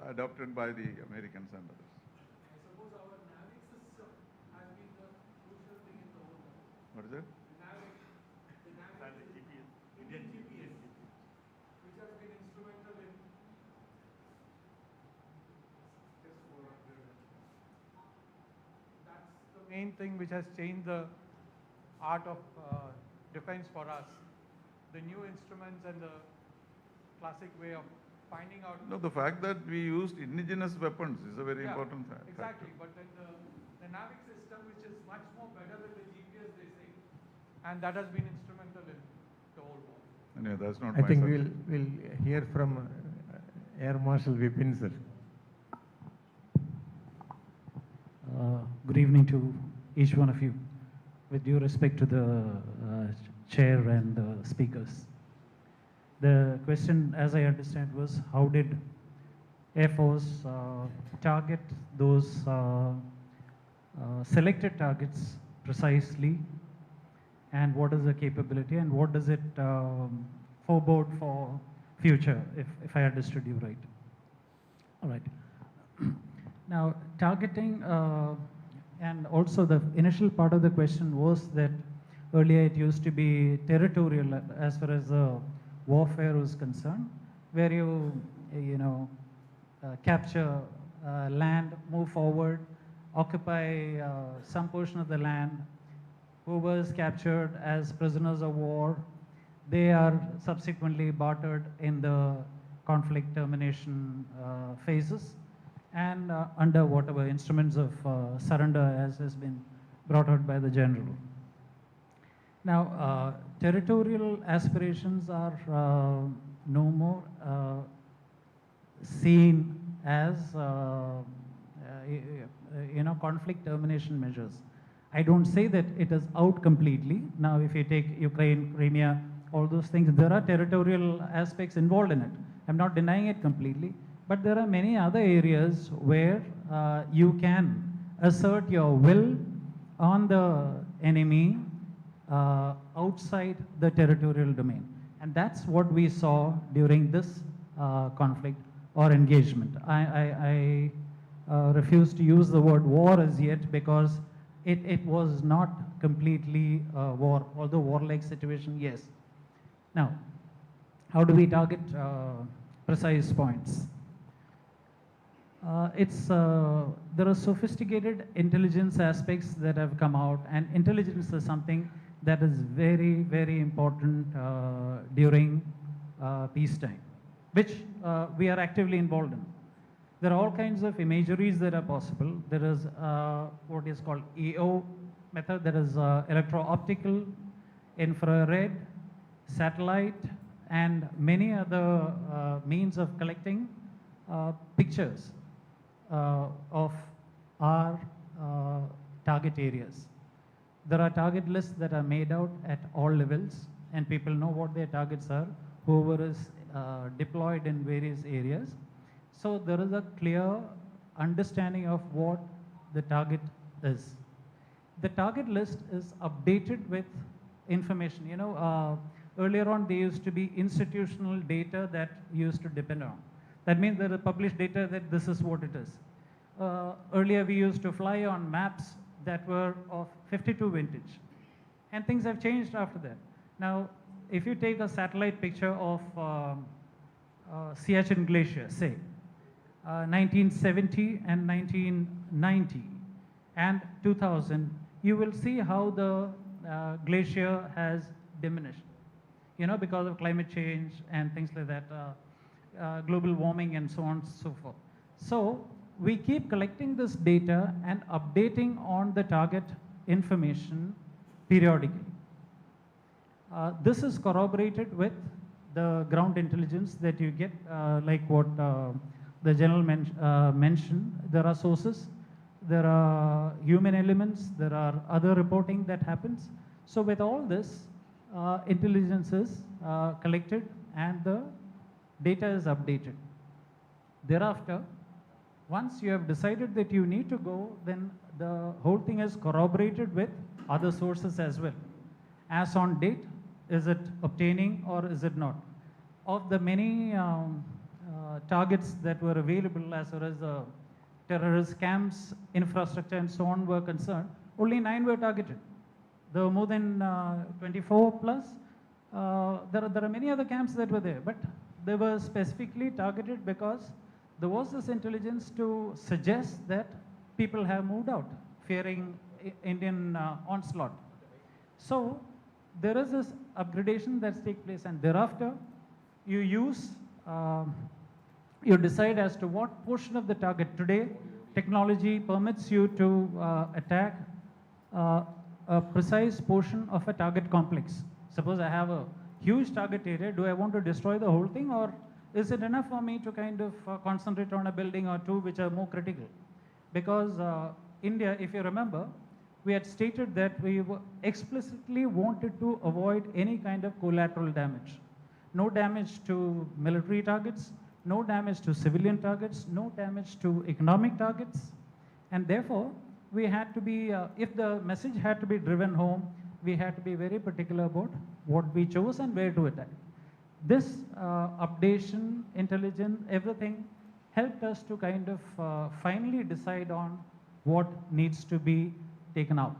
adopted by the Americans and others. I suppose our NAVIC system has been the crucial thing in the whole world. What is it? The NAVIC Indian GPS, which has been instrumental in that's the main thing which has changed the art of defense for us. The new instruments and the classic way of finding out. No, the fact that we used indigenous weapons is a very important fact. Exactly, but then the NAVIC system, which is much more better than the GPS, they say, and that has been instrumental in the whole war. Anyway, that's not I my think subject. we'll hear from Air Marshal Vipin, sir. Good evening to each one of you. With due respect to the chair and the speakers. The question, as I understand, was how did Air Force target those selected targets precisely, and what is the capability, and what does it forebode for future, if I understood you right. All right. Now, targeting, and also the initial part of the question was that earlier it used to be territorial as far as warfare was concerned, where you capture land, move forward, occupy some portion of the land. Who was captured as prisoners of war, they are subsequently bartered in the conflict termination phases, and under whatever instruments of surrender as has been brought out by the general. Now, territorial aspirations are no more seen as conflict termination measures. I don't say that it is out completely. Now, if you take Ukraine, Crimea, all those things, there are territorial aspects involved in it. I'm not denying it completely, but there are many other areas where you can assert your will on the enemy outside the territorial domain. And that's what we saw during this conflict or engagement. I refuse to use the word war as yet, because it was not completely war, although warlike situation, yes. Now, how do we target precise points? There are sophisticated intelligence aspects that have come out, and intelligence is something that is very, very important during peacetime, which we are actively involved in. There are all kinds of imageries that are possible. There is what is called EO method, that is electro-optical, infrared, satellite, and many other means of collecting pictures of our target areas. There are target lists that are made out at all levels, and people know what their targets are, whoever is deployed in various areas. So there is a clear understanding of what the target is. The target list is updated with information. Earlier on there used to be institutional data that used to depend on. That means there is published data that this is what it is. Earlier we used to fly on maps that were of 52 vintage, and things have changed after that. Now, if you take a satellite picture of Siachen Glacier, say, 1970 and 1990 and 2000, you will see how the glacier has diminished, because of climate change and things like that, global warming and so on and so forth. So we keep collecting this data and updating on the target information periodically. This is corroborated with the ground intelligence that you get, like what the general mentioned. There are sources, there are human elements, there are other reporting that happens. So with all this, intelligence is collected and the data is updated. Thereafter, once you have decided that you need to go, then the whole thing is corroborated with other sources as well. As on date, is it obtaining or is it not? Of the many targets that were available as far as the terrorist camps, infrastructure and so on were concerned, only 9 were targeted. There were more than 24 plus. There are many other camps that were there, but they were specifically targeted because there was this intelligence to suggest that people have moved out, fearing Indian onslaught. So there is this upgradation that's take place, and thereafter you use, you decide as to what portion of the target. Today, technology permits you to attack a precise portion of a target complex. Suppose I have a huge target area, do I want to destroy the whole thing, or is it enough for me to kind of concentrate on a building or two which are more critical? Because India, if you remember, we had stated that we explicitly wanted to avoid any kind of collateral damage. No damage to military targets, no damage to civilian targets, no damage to economic targets. And therefore, we had to be, if the message had to be driven home, we had to be very particular about what we chose and where to attack. This updation, intelligence, everything helped us to kind of finally decide on what needs to be taken out.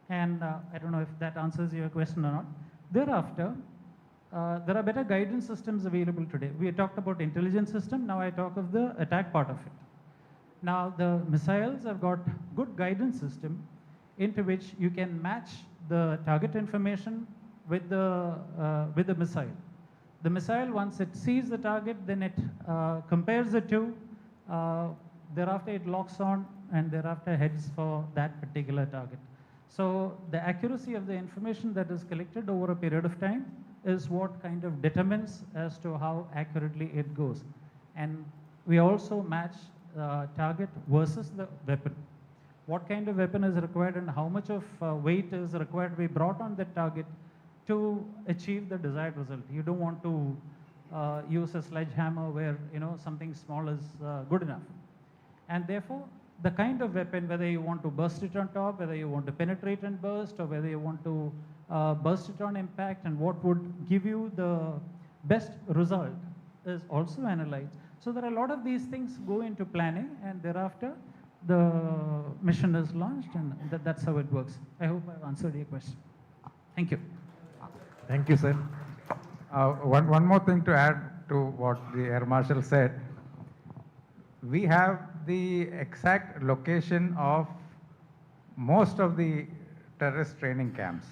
And I don't know if that answers your question or not. Thereafter, there are better guidance systems available today. We talked about intelligence system, now I talk of the attack part of it. Now the missiles have got good guidance system into which you can match the target information with the missile. The missile, once it sees the target, then it compares the two, thereafter it locks on and thereafter heads for that particular target. So the accuracy of the information that is collected over a period of time is what kind of determines as to how accurately it goes. And we also match target versus the weapon. What kind of weapon is required and how much of weight is required to be brought on that target to achieve the desired result. You don't want to use a sledgehammer where something small is good enough. And therefore, the kind of weapon, whether you want to burst it on top, whether you want to penetrate and burst, or whether you want to burst it on impact, and what would give you the best result is also analyzed. So there are a lot of these things go into planning, and thereafter the mission is launched, and that's how it works. I hope I've answered your question. Thank you. Thank you, sir. One more thing to add to what the Air Marshal said. We have the exact location of most of the terrorist training camps.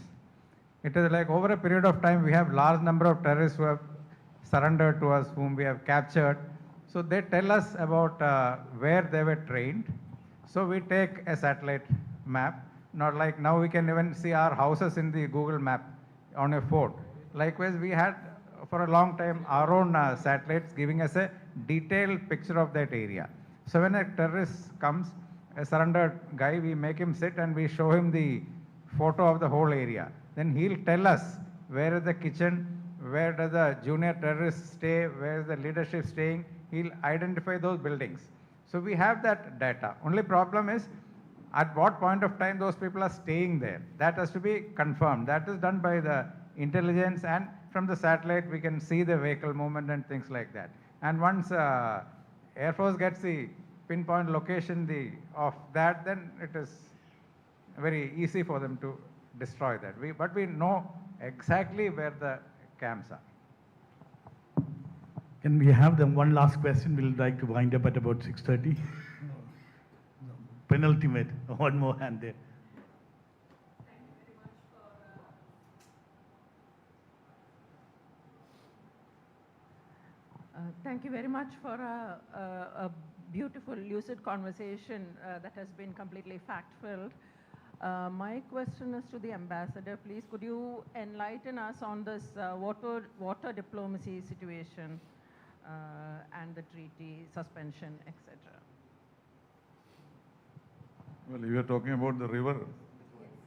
It is like over a period of time, we have large number of terrorists who have surrendered to us, whom we have captured. So they tell us about where they were trained. So we take a satellite map, not like now we can even see our houses in the Google map on a phone. Likewise, we had for a long time our own satellites giving us a detailed picture of that area. So when a terrorist comes, a surrendered guy, we make him sit and we show him the photo of the whole area. Then he'll tell us where is the kitchen, where does the junior terrorist stay, where is the leadership staying. He'll identify those buildings. So we have that data. Only problem is at what point of time those people are staying there. That has to be confirmed. That is done by the intelligence, and from the satellite we can see the vehicle movement and things like that. And once Air Force gets the pinpoint location of that, then it is very easy for them to destroy that. But we know exactly where the camps are. Can we have them one last question? We'll like to wind up at about 6:30. Penultimate, one more hand there. Thank you very much for a beautiful, lucid conversation that has been completely fact-filled. My question is to the ambassador. Please, could you enlighten us on this water diplomacy situation and the treaty suspension, etc.? Well, you are talking about the river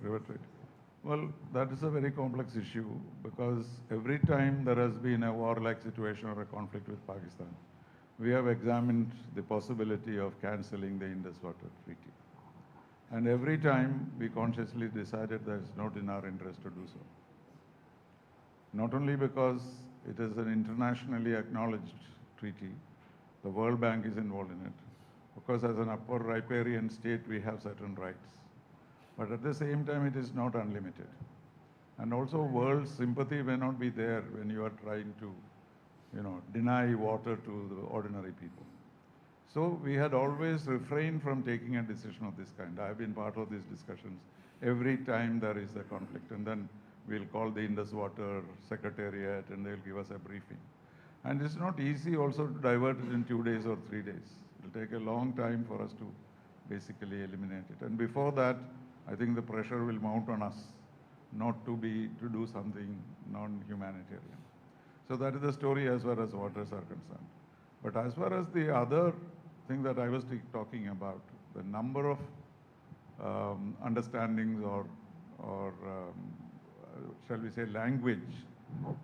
trade. Well, that is a very complex issue because every time there has been a war-like situation or a conflict with Pakistan, we have examined the possibility of cancelling the Indus Water Treaty. And every time we consciously decided that it's not in our interest to do so. Not only because it is an internationally acknowledged treaty, the World Bank is involved in it. Of course, as an upper riparian state, we have certain rights. But at the same time, it is not unlimited. And also, world sympathy may not be there when you are trying to, deny water to the ordinary people. So we had always refrained from taking a decision of this kind. I have been part of these discussions every time there is a conflict. And then we'll call the Indus Water Secretariat and they'll give us a briefing. And it's not easy also to divert it in 2 days or 3 days. It'll take a long time for us to basically eliminate it. And before that, I think the pressure will mount on us not to do something non-humanitarian. So that is the story as far as waters are concerned. But as far as the other thing that I was talking about, the number of understandings or shall we say language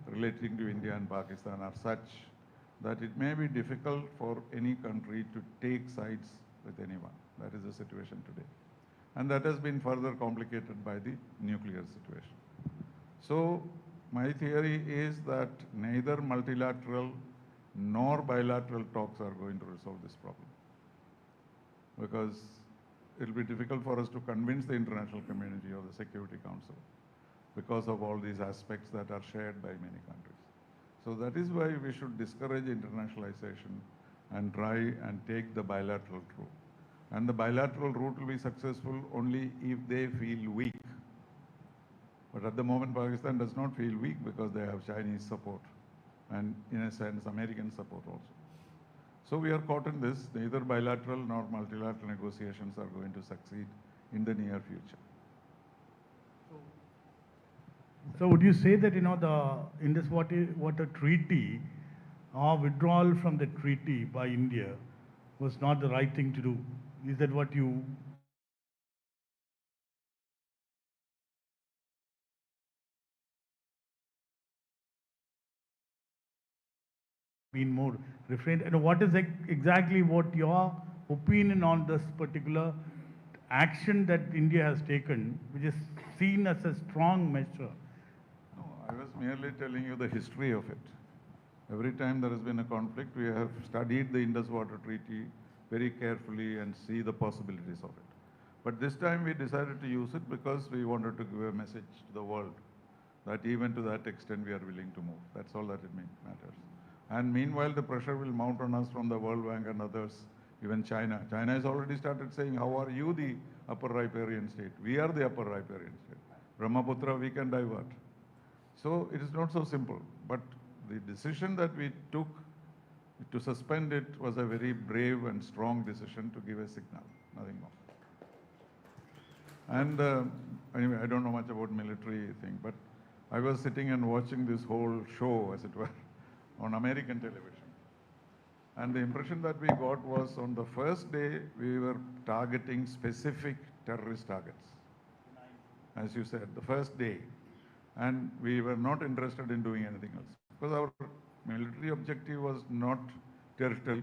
relating to India and Pakistan are such that it may be difficult for any country to take sides with anyone. That is the situation today. And that has been further complicated by the nuclear situation. So my theory is that neither multilateral nor bilateral talks are going to resolve this problem. Because it will be difficult for us to convince the international community or the Security Council because of all these aspects that are shared by many countries. So that is why we should discourage internationalization and try and take the bilateral route. And the bilateral route will be successful only if they feel weak. But at the moment, Pakistan does not feel weak because they have Chinese support and, in a sense, American support also. So we are caught in this. Neither bilateral nor multilateral negotiations are going to succeed in the near future. So would you say that, the Indus Water Treaty or withdrawal from the treaty by India was not the right thing to do? Is that what you been more refrained? And what is exactly what your opinion on this particular action that India has taken, which is seen as a strong measure? No, I was merely telling you the history of it. Every time there has been a conflict, we have studied the Indus Water Treaty very carefully and see the possibilities of it. But this time we decided to use it because we wanted to give a message to the world that even to that extent we are willing to move. That's all that it matters. And meanwhile, the pressure will mount on us from the World Bank and others, even China. China has already started saying, how are you the upper riparian state? We are the upper riparian state. Brahmaputra we can divert. So it is not so simple. But the decision that we took to suspend it was a very brave and strong decision to give a signal, nothing more. And anyway, I don't know much about military thing, but I was sitting and watching this whole show, as it were, on American television. And the impression that we got was on the first day, we were targeting specific terrorist targets. As you said, the first day. And we were not interested in doing anything else. Because our military objective was not territorial.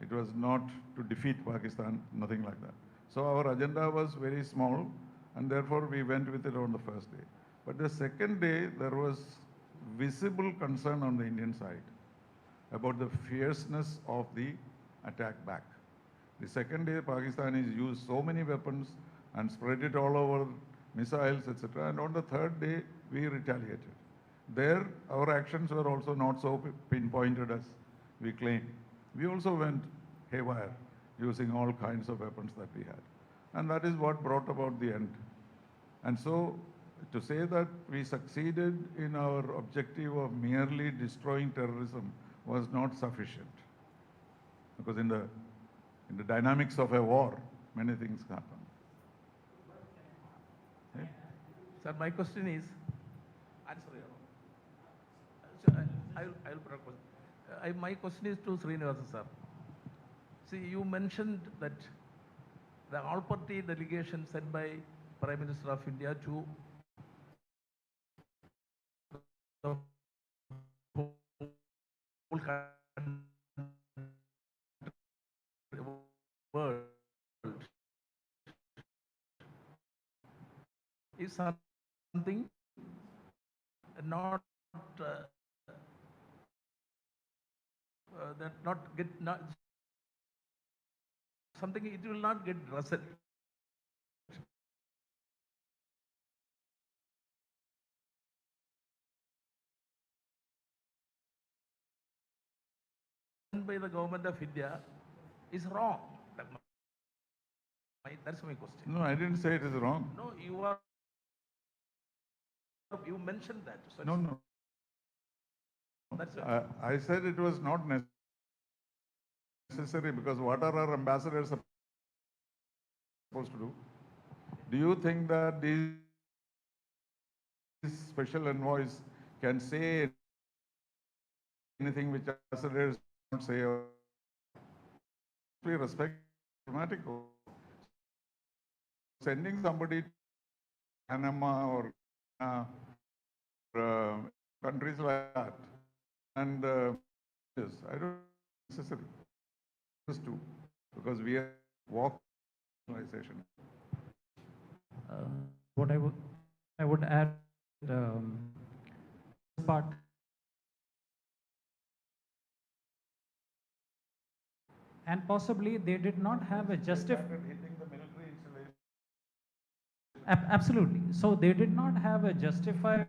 It was not to defeat Pakistan, nothing like that. So our agenda was very small, and therefore we went with it on the first day. But the second day, there was visible concern on the Indian side about the fierceness of the attack back. The second day, Pakistanis used so many weapons and spread it all over, missiles, etc. And on the third day, we retaliated. There, our actions were also not so pinpointed as we claimed. We also went haywire, using all kinds of weapons that we had. And that is what brought about the end. And so, to say that we succeeded in our objective of merely destroying terrorism was not sufficient. Because in the dynamics of a war, many things happen. Yeah? Sir, my question is, my question is to Srinivasan sir. See, you mentioned that the all-party delegation sent by Prime Minister of India to the whole country, world is something not that not get not something it will not get result. By the government of India is wrong. That's my question. No, I didn't say it is wrong. No, you mentioned that. So No, no. That's it. I said it was not necessary because what are our ambassadors supposed to do? Do you think that these special envoys can say anything which ambassadors don't say? Or we respect diplomatic. Sending somebody to Panama or countries like that, and yes, I don't think it's necessary. Just to, because we are walk civilization. What I would add, part. And possibly they did not have a absolutely. So they did not have a justified